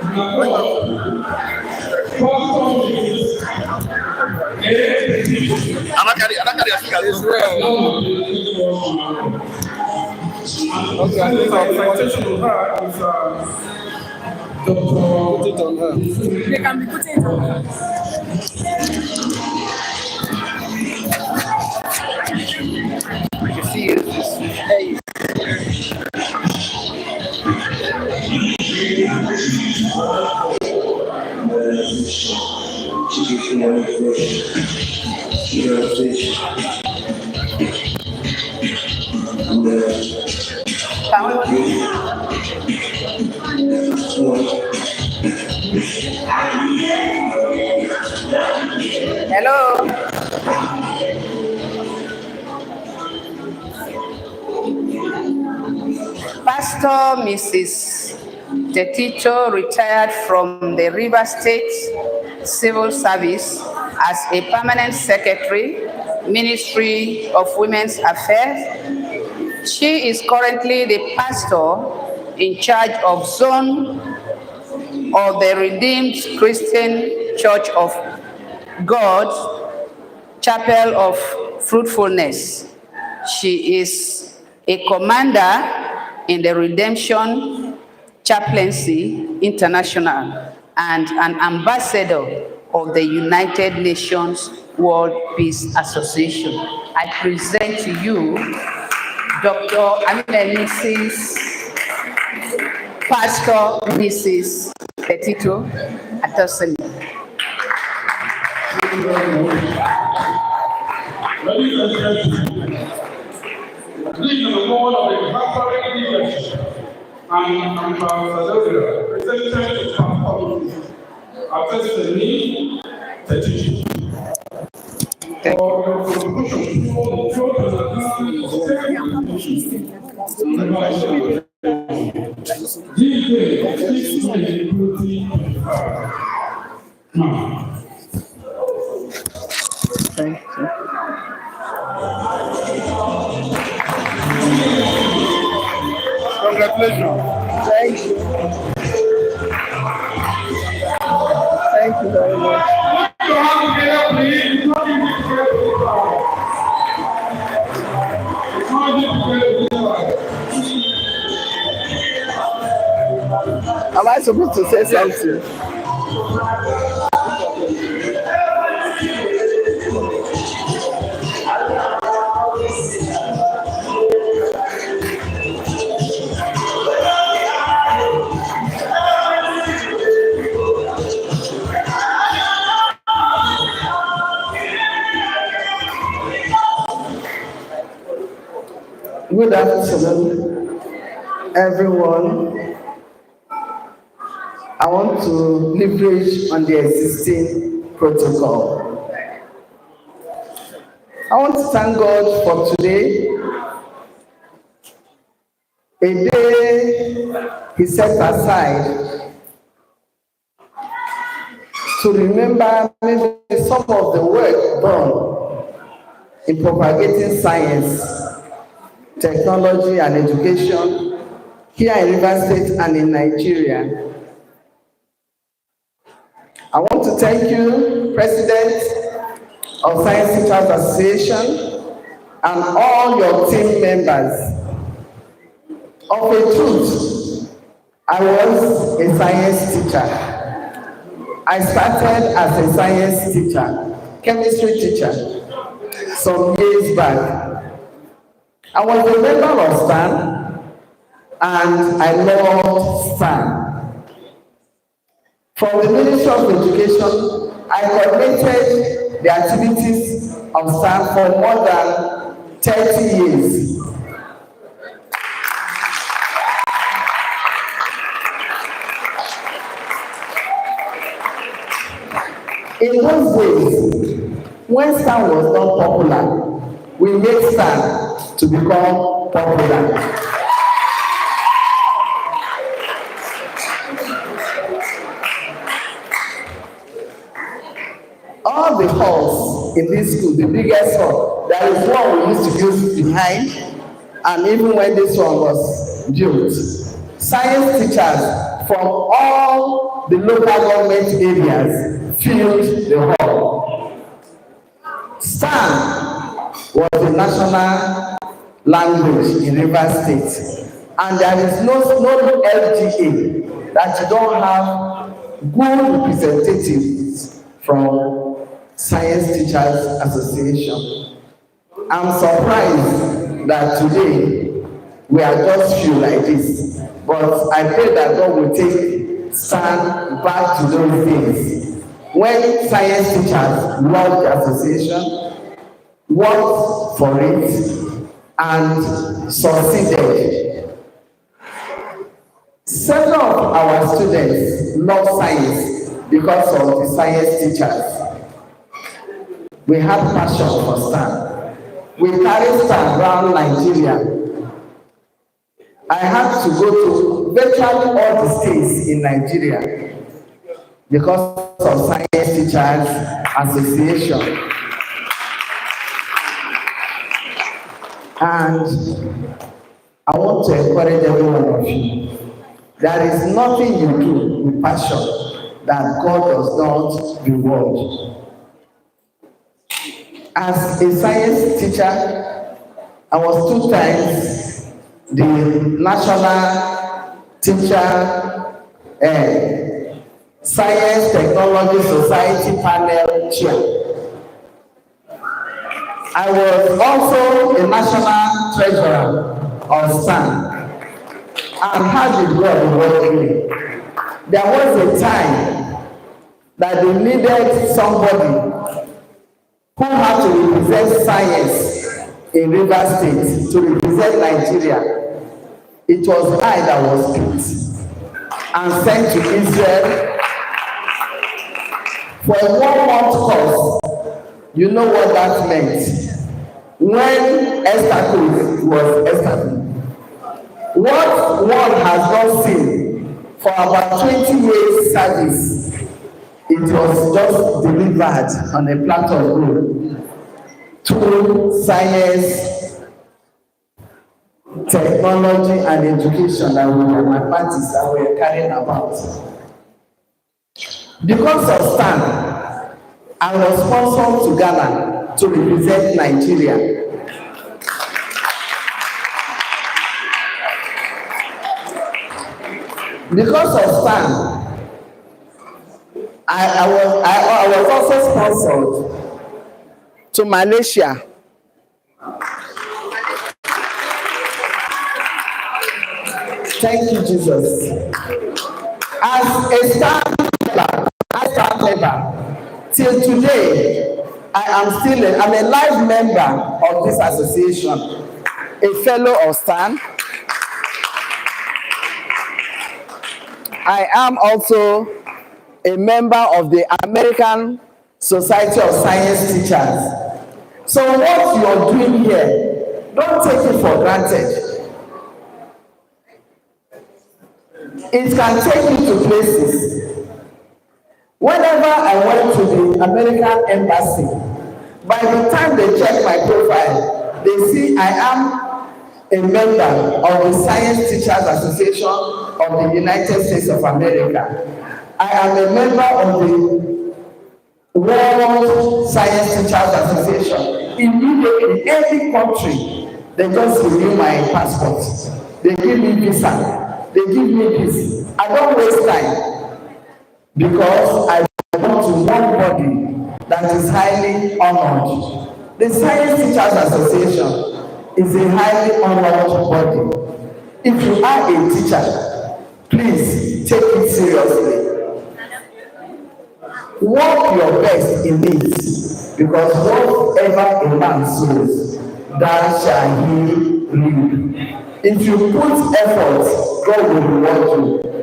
Okay, I think our presentation will have is put it on her. They can be putting it on her. You see it. Hey. Hello. Pastor Mrs. Tetito retired from the Rivers State Civil Service as a permanent secretary, Ministry of Women's Affairs. She is currently the pastor in charge of Zone of the Redeemed Christian Church of God, Chapel of Fruitfulness. She is a commander in the Redemption Chaplaincy International and an ambassador of the United Nations World Peace Association. I present to you Mrs. Pastor Mrs. Tetito Atosemi. Ladies and gentlemen, this is the moment of exemplary leadership and ambassador presented to Pastor Atosemi Tetito. For the contribution to the church these days, this is including Thank you. Congratulations. Thank you. Thank you very much. Am I supposed to say something? Good afternoon, everyone. I want to leverage on the existing protocol. I want to thank God for today, a day He set aside to remember maybe some of the work done in propagating science, technology, and education here in Rivers State and in Nigeria. I want to thank you, President of Science Teachers Association, and all your team members. Of a truth, I was a science teacher. I started as a science teacher, chemistry teacher, some years back. I was a member of STAN, and I loved STAN. From the Ministry of Education, I coordinated the activities of STAN for more than 30 years. In those days, when STAN was not popular, we made STAN to become popular. All the halls in this school, the biggest hall, there is one we used to use behind, and even when this one was built, science teachers from all the local government areas filled the hall. STAN was the national language in Rivers State, and there is no LGA that you don't have good representatives from Science Teachers Association. I'm surprised that today we are just few like this, but I pray that God will take STAN back to those days when science teachers loved the association, worked for it, and succeeded. Several of our students love science because of the science teachers. We have passion for STAN. We carry STAN around Nigeria. I had to go to virtually all the states in Nigeria because of Science Teachers Association. And I want to encourage every one of you. There is nothing you do with passion that God does not reward. As a science teacher, I was 2 times the National Teacher Science Technology Society Panel Chair. I was also a national treasurer of STAN and had the God working me. There was a time that they needed somebody who had to represent science in Rivers State, to represent Nigeria. It was I that was picked and sent to Israel for a 1-month course. You know what that meant. When Esther was established, what one has not seen for about 20 years service, it was just delivered on a platter of gold to science, technology, and education that we were my parties that we were carrying about. Because of STAN, I was sponsored to Ghana to represent Nigeria. Because of STAN, I was also sponsored to Malaysia. Thank you, Jesus. As a STAN member, till today, I'm a live member of this association, a fellow of STAN. I am also a member of the American Society of Science Teachers. So what you're doing here, don't take it for granted. It can take you to places. Whenever I went to the American Embassy, by the time they check my profile, they see I am a member of the Science Teachers Association of the United States of America. I am a member of the World Science Teachers Association. Immediately, every country, they just renew my passport. They give me visa. They give me this. I don't waste time because I belong to one body that is highly honored. The Science Teachers Association is a highly honored body. If you are a teacher, please take it seriously. Work your best in it, because whatever a man sows, that shall he reap. If you put effort, God will reward you.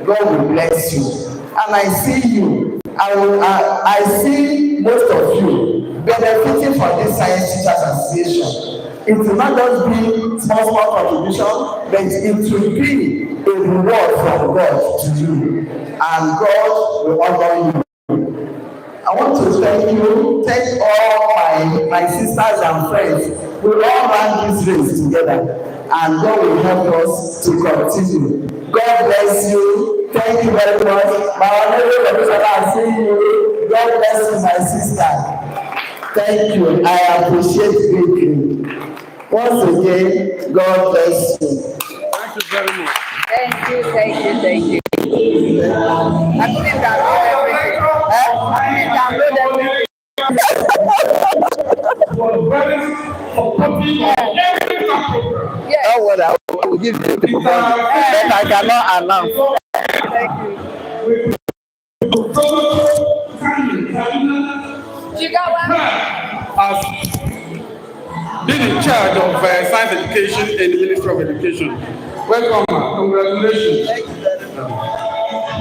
God will bless you. And I see you. I see most of you benefiting from this Science Teachers Association. It will not just be small contribution, but it will be a reward from God to you. And God will honor you. I want to thank all my sisters and friends. We all run this race together, and God will help us to continue. God bless you. Thank you very much. My honorable professor, I see you. God bless you, my sister. Thank you. I appreciate greatly. Once again, God bless you. Thank you very much. Thank you. I couldn't download everything. Yes. Oh, well, I will give you the that I cannot announce. Thank you. As being in charge of science education and the Ministry of Education. Welcome, congratulations.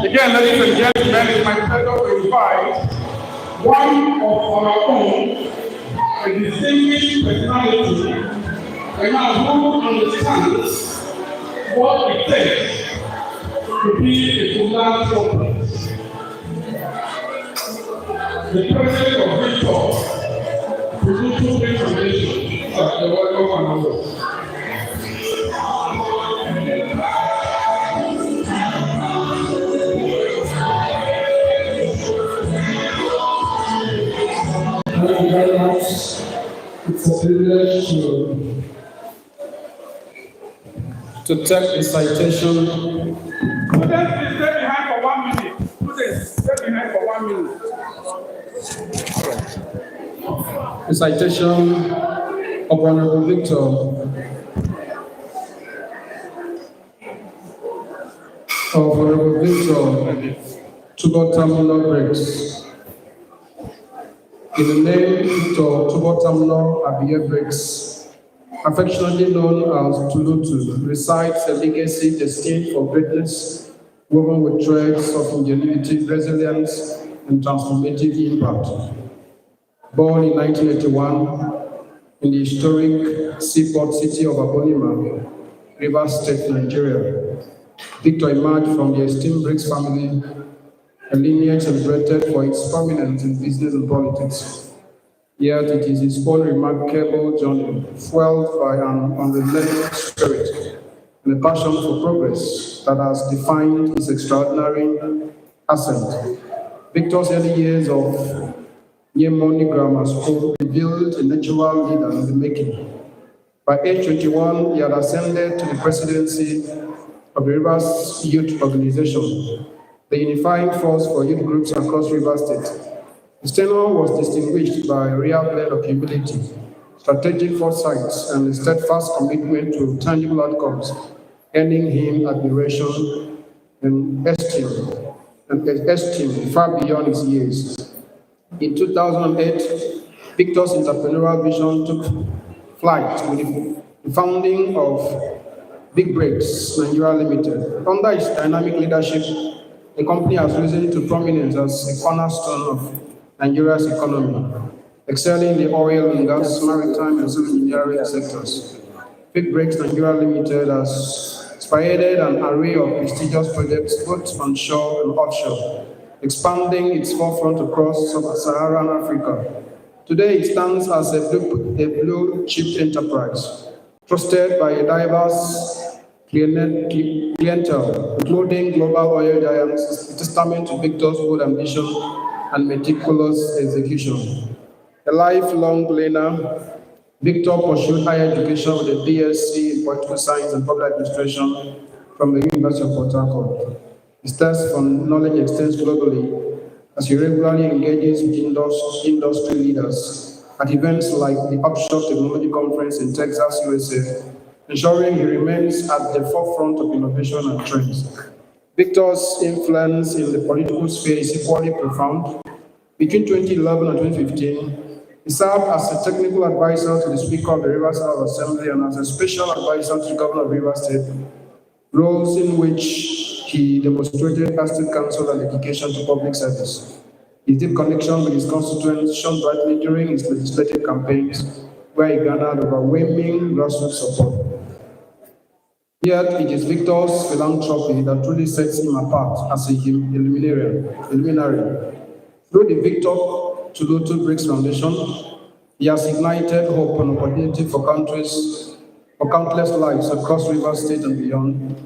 Again, ladies and gentlemen, it's my pleasure to invite one of our own, a distinguished personality, a man who understands what it takes to be a philanthropist. The president of Victor, Production Foundation, welcome and welcome. Thank you very much. It's a privilege to take the citation. Students, please stay behind for 1 minute. Students, stay behind for 1 minute. The citation of Honorable Victor Tubotamno Briggs. In the name Victor Tubotamno Abie Briggs, affectionately known as Tulutu, recites a legacy destined for greatness, woven with threads of ingenuity, resilience, and transformative impact. Born in 1981 in the historic seaport city of Abonima, Rivers State, Nigeria, Victor emerged from the esteemed Briggs family, a lineage celebrated for its prominence in business and politics. Yet it is his own remarkable journey, fueled by an unrelenting spirit and a passion for progress that has defined his extraordinary ascent. Victor's early years of Nyemoni Grammar School revealed a natural leader in the making. By age 21, he had ascended to the presidency of the Rivers Youth Organization, the unifying force for youth groups across Rivers State. His tenure was distinguished by a real blend of humility, strategic foresight, and a steadfast commitment to tangible outcomes, earning him admiration and esteem far beyond his years. In 2008, Victor's entrepreneurial vision took flight with the founding of Big Breaks Nigeria Limited. Under its dynamic leadership, the company has risen to prominence as a cornerstone of Nigeria's economy, excelling in the oil and gas, maritime, and civil engineering sectors. Big Breaks Nigeria Limited has spearheaded an array of prestigious projects both onshore and offshore, expanding its forefront across sub-Saharan Africa. Today, it stands as a blue-chip enterprise, trusted by a diverse clientele, including global oil giants, a testament to Victor's bold ambition and meticulous execution. A lifelong learner, Victor pursued higher education with a BSc in Political Science and Public Administration from the University of Port Harcourt. His thirst for knowledge extends globally as he regularly engages with industry leaders at events like the Upshot Technology Conference in Texas, USA, ensuring he remains at the forefront of innovation and trends. Victor's influence in the political sphere is equally profound. Between 2011 and 2015, he served as a technical advisor to the Speaker of the Rivers House Assembly and as a special advisor to the Governor of Rivers State, roles in which he demonstrated lasting counsel and dedication to public service. His deep connection with his constituents shone brightly during his legislative campaigns, where he garnered overwhelming grassroots support. Yet it is Victor's philanthropy that truly sets him apart as a luminary. Through the Victor Tulutu Briggs Foundation, he has ignited hope and opportunity for countless lives across Rivers State and beyond.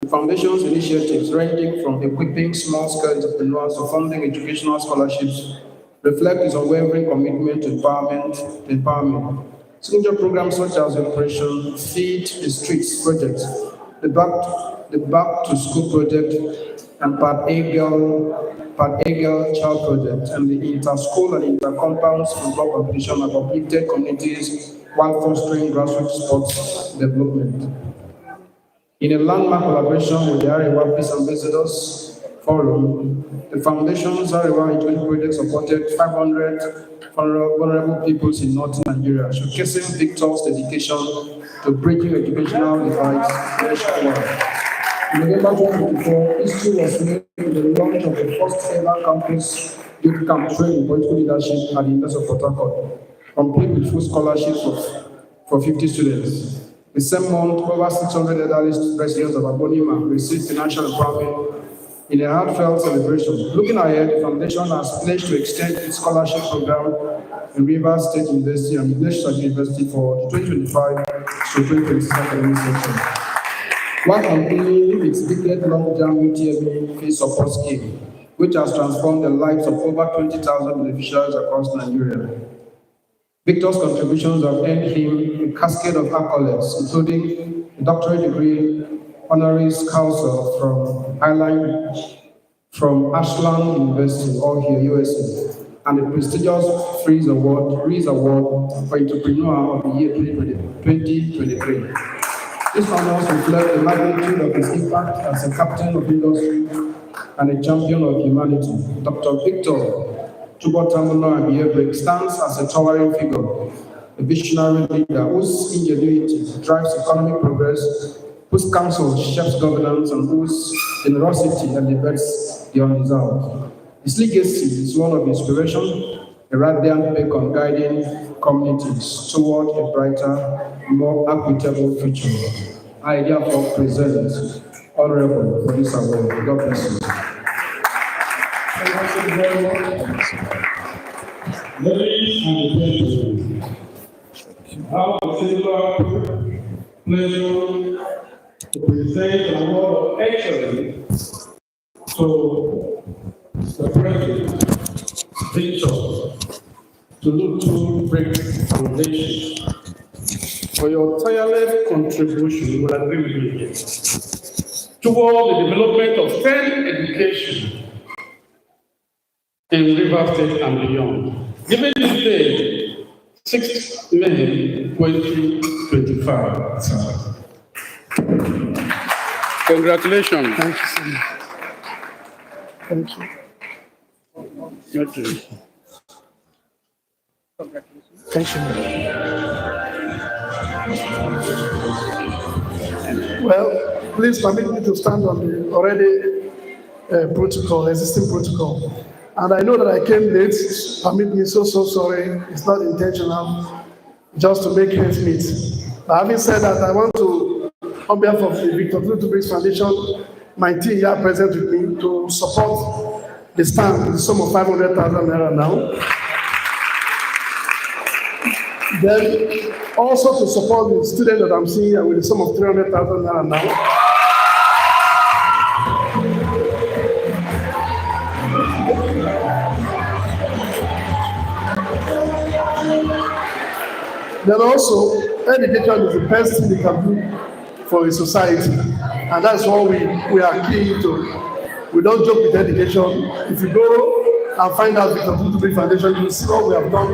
The Foundation's initiatives, ranging from equipping small-scale entrepreneurs to funding educational scholarships, reflect his unwavering commitment to empowerment. Signature programs such as Operation Feed the Streets project, the Back to School project, and Part A Girl Child project, and the inter-school and inter-compounds football competition have uplifted communities while fostering grassroots sports development. In a landmark collaboration with the Arewa Peace Ambassadors Forum, the Foundation's Arewa Education Project supported 500 vulnerable peoples in northern Nigeria, showcasing Victor's dedication to bridging educational divides nationwide. In November 2024, history was made with the launch of the first ever campus youth camp training political leadership at the University of Port Harcourt, complete with full scholarships for 50 students. The same month, over 600 elderly residents of Abonima received financial empowerment in a heartfelt celebration. Looking ahead, the Foundation has pledged to extend its scholarship program in Rivers State University and Ignatius University for the 2025 to 2026 academic session, while continuing its decade-long JAMB UTME fee support scheme, which has transformed the lives of over 20,000 beneficiaries across Nigeria. Victor's contributions have earned him a cascade of accolades, including a doctorate degree, honoris causa from Ashland University, all here, USA, and the prestigious Freeze Award for Entrepreneur of the Year 2023. These honors reflect the magnitude of his impact as a captain of industry and a champion of humanity. Dr. Victor Chubotamuno Abiyegbe stands as a towering figure, a visionary leader whose ingenuity drives economic progress, whose counsel shapes governance, and whose generosity elevates the undeserved. His legacy is one of inspiration, a radiant beacon guiding communities toward a brighter, more equitable future. I therefore present honorable for this award. God bless you. Ladies and gentlemen, I have a singular pleasure to present an award of excellence to the President, Victor Tulutu Briggs Foundation, for your tireless contribution, you will agree with me here, toward the development of STEM education in Rivers State and beyond. Given this day, 6th May 2025. Congratulations. Thank you so much. Thank you. Okay. Thank you. Well, please permit me to stand on the already existing protocol. And I know that I came late. Permit me, so sorry. It's not intentional, just to make ends meet. But having said that, I want to, on behalf of the Victor Tulutu Briggs Foundation, my team here present with me to support the stand with the sum of 500,000 naira now. Then also to support the student that I'm seeing here with the sum of 300,000 naira now. Then also, education is the best thing you can do for a society. And that's what we are keen to. We don't joke with education. If you go and find out the Computer Foundation, you'll see what we have done.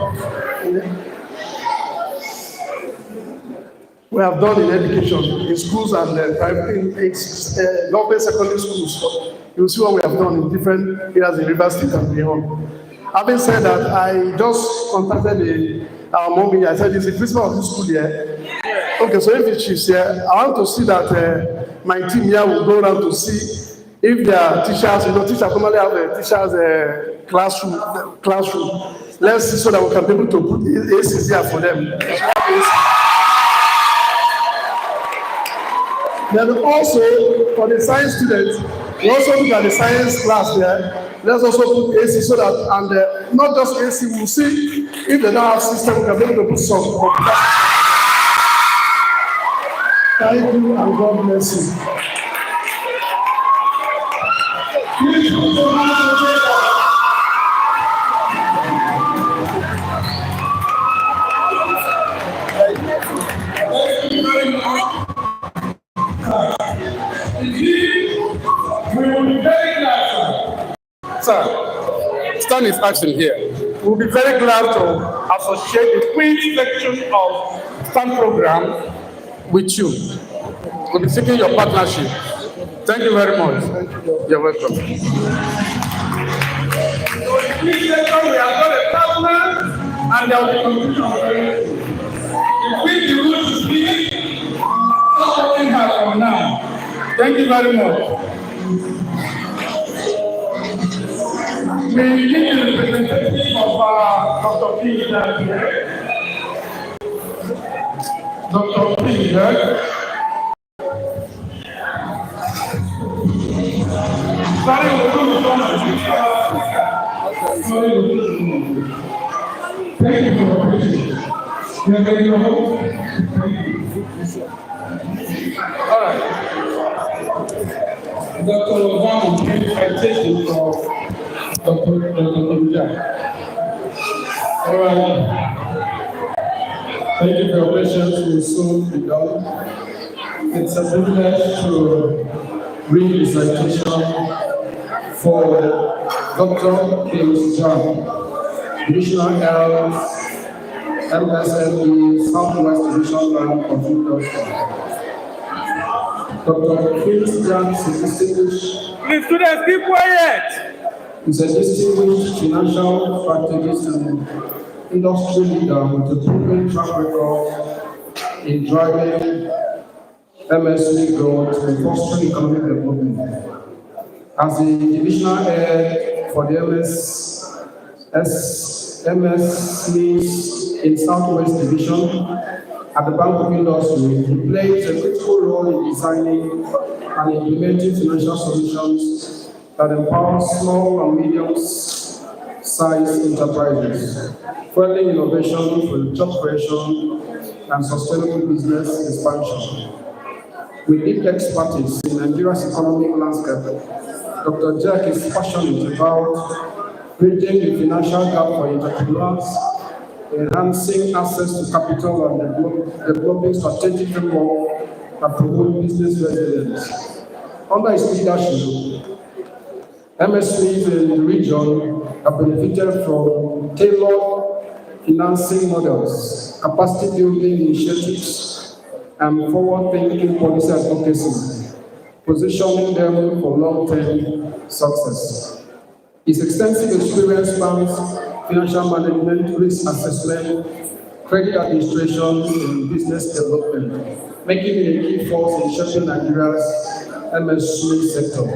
We have done in education, in schools and private, in government secondary schools. You'll see what we have done in different areas in River State and beyond. Having said that, I just contacted our mommy. I said, "Is the principal of this school here?" Okay, so if she's here, I want to see that my team here will go around to see if their teachers, teachers normally have a teachers classroom. Let's see so that we can be able to put ACs here for them. Then also, for the science students, we also look at the science class there. Let's also put AC so that, and not just AC, we'll see if they don't have system, we can be able to put some. Thank you and God bless you. We will be very glad, sir. Stan is asking here. We'll be very glad to associate the Queen's section of Stan program with you. We'll be seeking your partnership. Thank you very much. You're welcome. So the Queen's section, we have got a partner, and there will be confusion very soon. The Queen, the rule to speak, not working hard from now. Thank you very much. We need the representative of Dr. Peter here. Dr. Peter. Sorry, we're going to come Thank you for your patience. You are getting your home? All right. Dr. Obama, invitation for Dr. Jack. All right. Thank you for your patience. We'll soon be done. It's a privilege to read the citation for Dr. James John, Divisional Health, MSME, Southwest Division Land Computer. Dr. James John is distinguished. Please, students, keep quiet. He's a distinguished financial strategist and industry leader with a proven track record in driving MSME growth and fostering economic development. As the divisional head for the MSMEs in Southwest Division at the Bank of Industry, he plays a critical role in designing and implementing financial solutions that empower small and medium-sized enterprises, furthering innovation for job creation and sustainable business expansion. With deep expertise in Nigeria's economic landscape, Dr. Jack is passionate about bridging the financial gap for entrepreneurs, enhancing access to capital, and developing strategic framework that promote business resilience. Under his leadership, MSMEs in the region have benefited from tailored financing models, capacity building initiatives, and forward-thinking policy advocacy, positioning them for long-term success. His extensive experience spans financial management, risk assessment, credit administration, and business development, making him a key force in shaping Nigeria's MSME sector.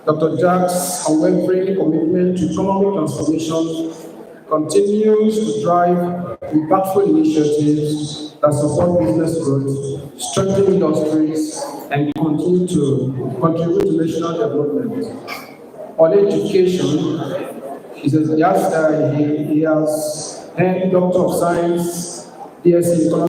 Dr. Jack's unwavering commitment to economic transformation continues to drive impactful initiatives that support business growth, strengthen industries, and continue to contribute to national development. On education, he has earned Doctor of Science, DSc Economics.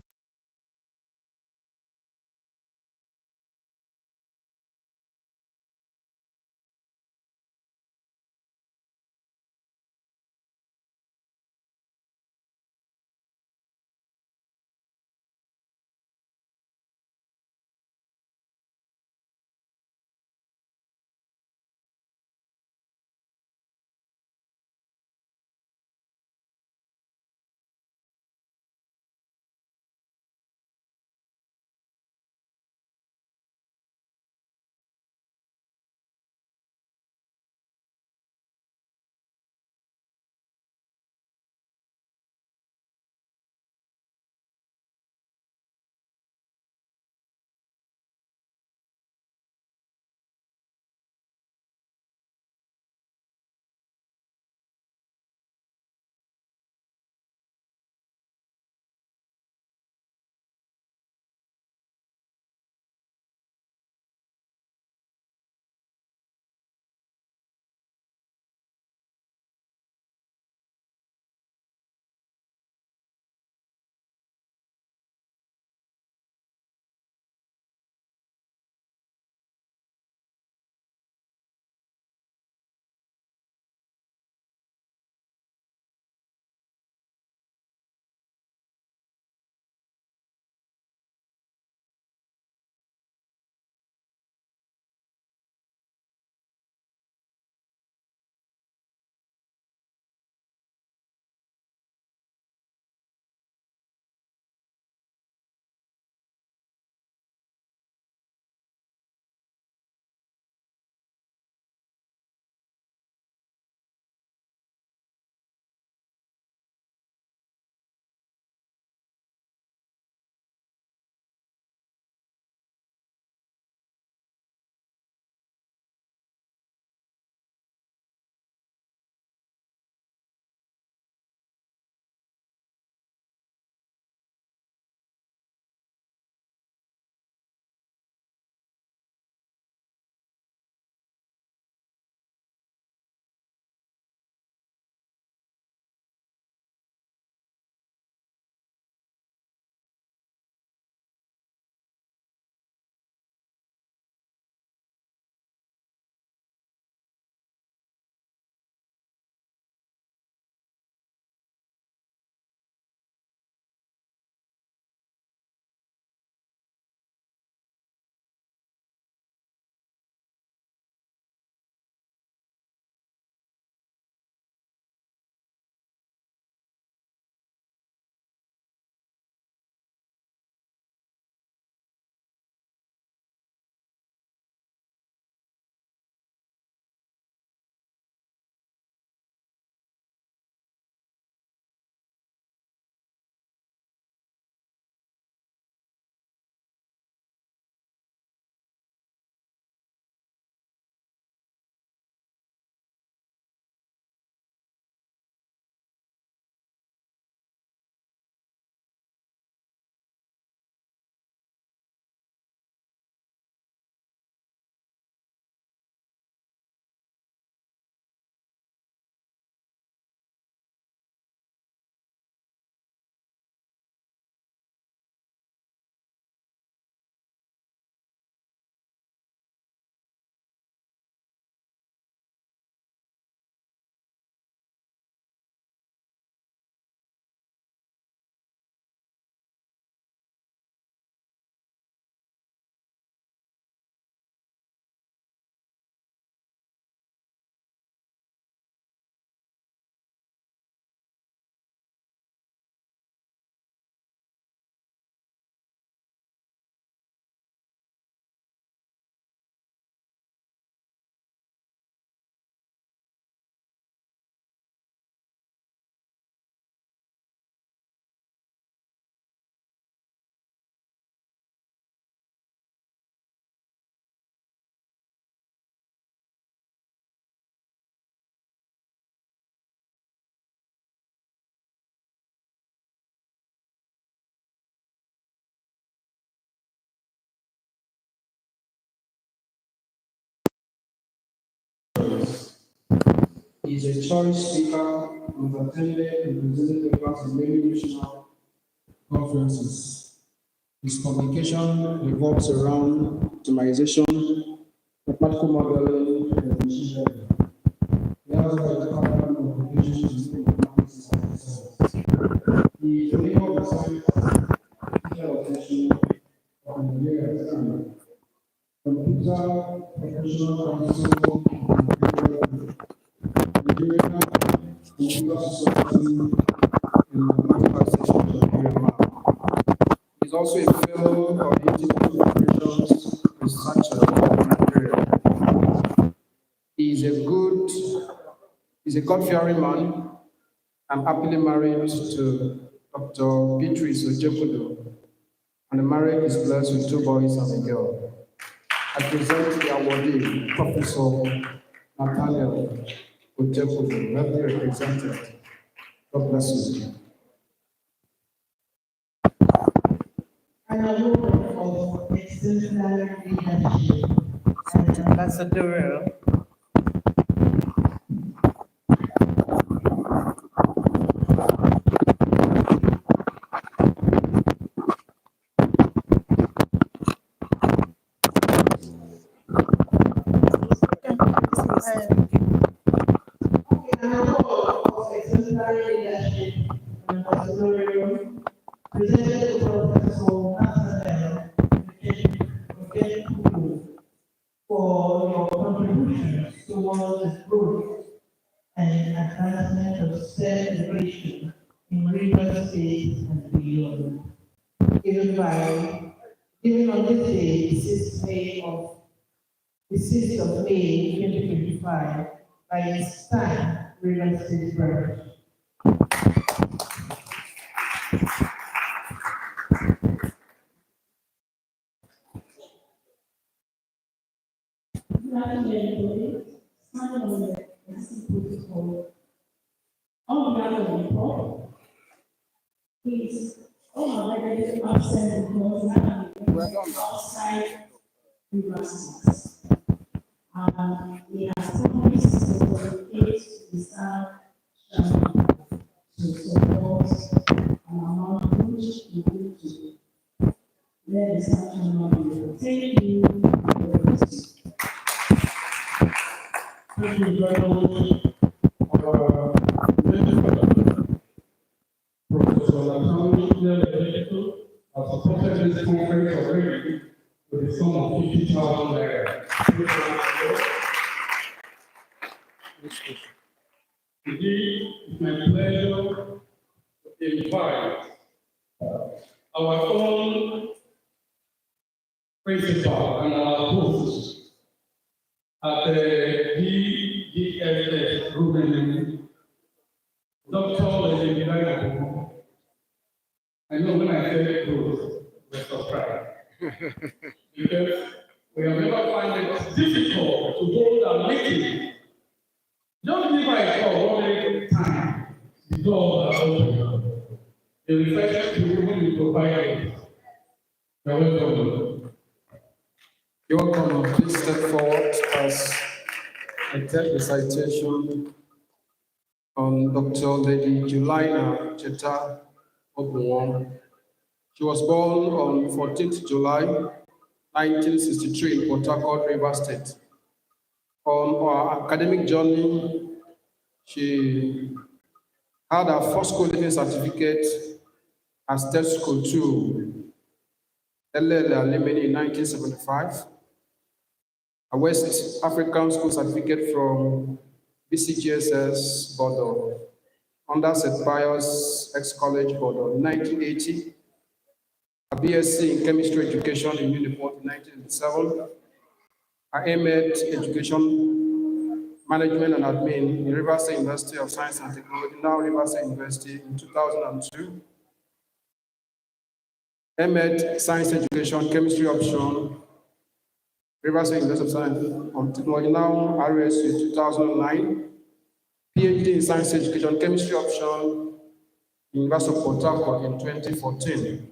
He is a choice speaker and has attended and presented papers in many national conferences. His communication revolves around optimization, mathematical modeling, and machine learning. He has over 200 publications in mathematics and science. He is a member of the science teacher of the year Computer Professional Council, Nigeria Computer Society, and the He's also a fellow of the Institute of Operations Researcher of Nigeria. He's a God-fearing man. I'm happily married to Dr. Beatrice Ojefudo, and the marriage is blessed with 2 boys and a girl. I present the awardee, Professor Nathaniel Ojefudo, well represented. God bless you. An award of exemplary leadership and ambassadorial. An award of exemplary leadership and ambassadorial presented to Professor Nathaniel Ojefudo for your contributions towards the growth and advancement of STEM education in Rivers State and beyond. Given on this day, the 6th of May 2025, by his time, Rivers State Branch. On behalf of the board, please, all my regulars absent because outside universities. We are promised to dedicate to the staff to support an amount which we need to let the staff know. Thank you. Thank you very much. Professor Nathaniel has supported this conference already with a sum of 50,000 naira. Indeed, it's my pleasure to invite our own principal and our host at the DGFS program, Dr. Legendary. I know when I said growth, we're surprised. Because we have never found it difficult to hold a meeting. Just give I call one time, the doors are open. The refreshment will be provided. You're welcome. You're welcome. Please step forward as I take the citation on Dr. Lady Julina Cheta Obuwon. She was born on 14th July 1963 in Port Harcourt, Rivers State. On her academic journey, she had her first school leaving certificate at State School 2, LL Alimeni in 1975. A West African School certificate from BCGSS Bordeaux, under St. Pius X College Bordeaux in 1980. A BSc in Chemistry Education in Uniport in 1987. A MEd Education Management and Admin in Rivers State University of Science and Technology, now Rivers State University in 2002. MEd Science Education Chemistry option, Rivers State University of Science and Technology, now RSU 2009. PhD in Science Education Chemistry option, University of Port Harcourt in 2014.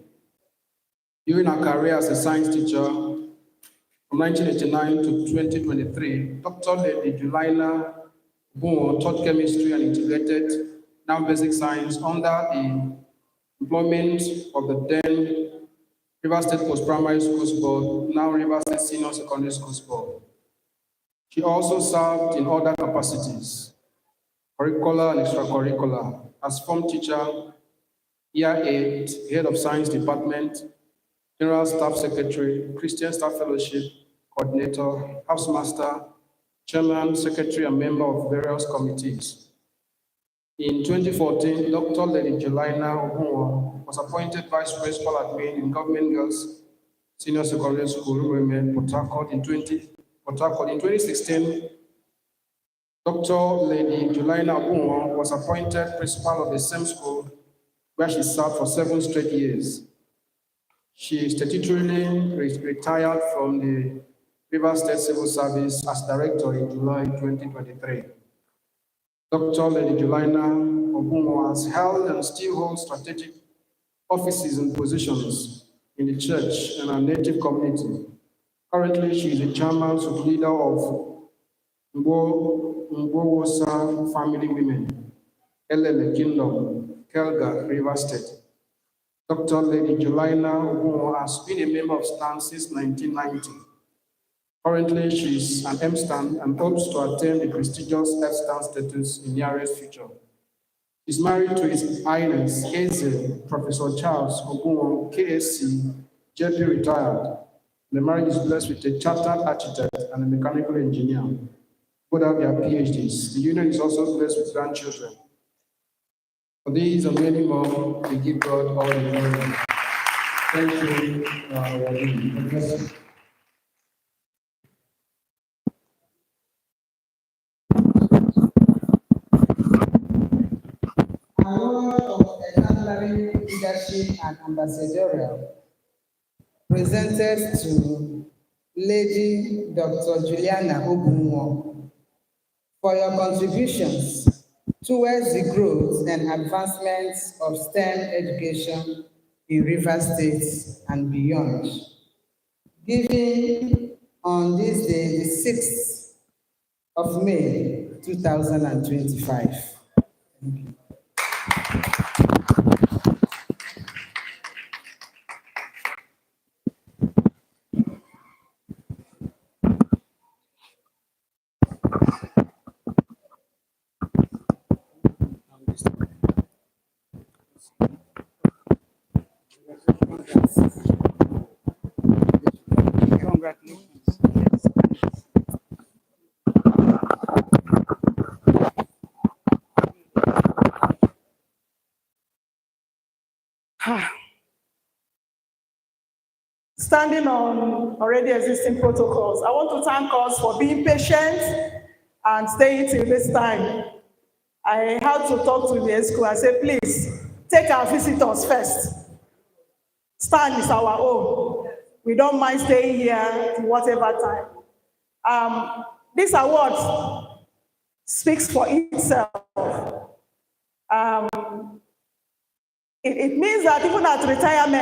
During her career as a science teacher, from 1989 to 2023, Dr. Lady Julina Ogunwo taught chemistry and integrated now basic science under the employment of the then River State Post-Primary Schools Board, now River State Senior Secondary Schools Board. She also served in other capacities, curricular and extracurricular, as form teacher, Year 8, Head of Science Department, General Staff Secretary, Christian Staff Fellowship Coordinator, Housemaster, Chairman, Secretary, and member of various committees. In 2014, Dr. Lady Jelina Ogunwo was appointed Vice Principal Admin in Government Girls Senior Secondary School, Women, Port Harcourt. In 2016, Dr. Lady Jelina Ogunwo was appointed Principal of the same school, where she served for 7 straight years. She statutorily retired from the River State Civil Service as Director in July 2023. Dr. Lady Jelina Ogunwo has held and still holds strategic offices and positions in the church and our native community. Currently, she is the chairman and leader of Mgbowosa Family Women, Elele Kingdom, Kelga, River State. Dr. Lady Jelina Ogunwo has been a member of STAN since 1990. Currently, she is an M-STAN and hopes to attain the prestigious F-STAN status in the nearest future. She is married to His Highness Eze Professor Charles Ogunwo, KSC, JP retired. The marriage is blessed with a chartered architect and a mechanical engineer. Both have their PhDs. The union is also blessed with grandchildren. For these and many more, we give God all the glory. Thank you, Wadi. Award of exemplary leadership and ambassadorial presented to Lady Dr. Juliana Ogunwo for your contributions towards the growth and advancement of STEM education in River State and beyond. Given on this day, the 6th of May, 2025. Thank you. Standing on already existing protocols, I want to thank us for being patient and staying till this time. I had to talk to the school. I said, please, take our visitors first. Stand is our own. We don't mind staying here to whatever time. This award speaks for itself. It means that even at retirement,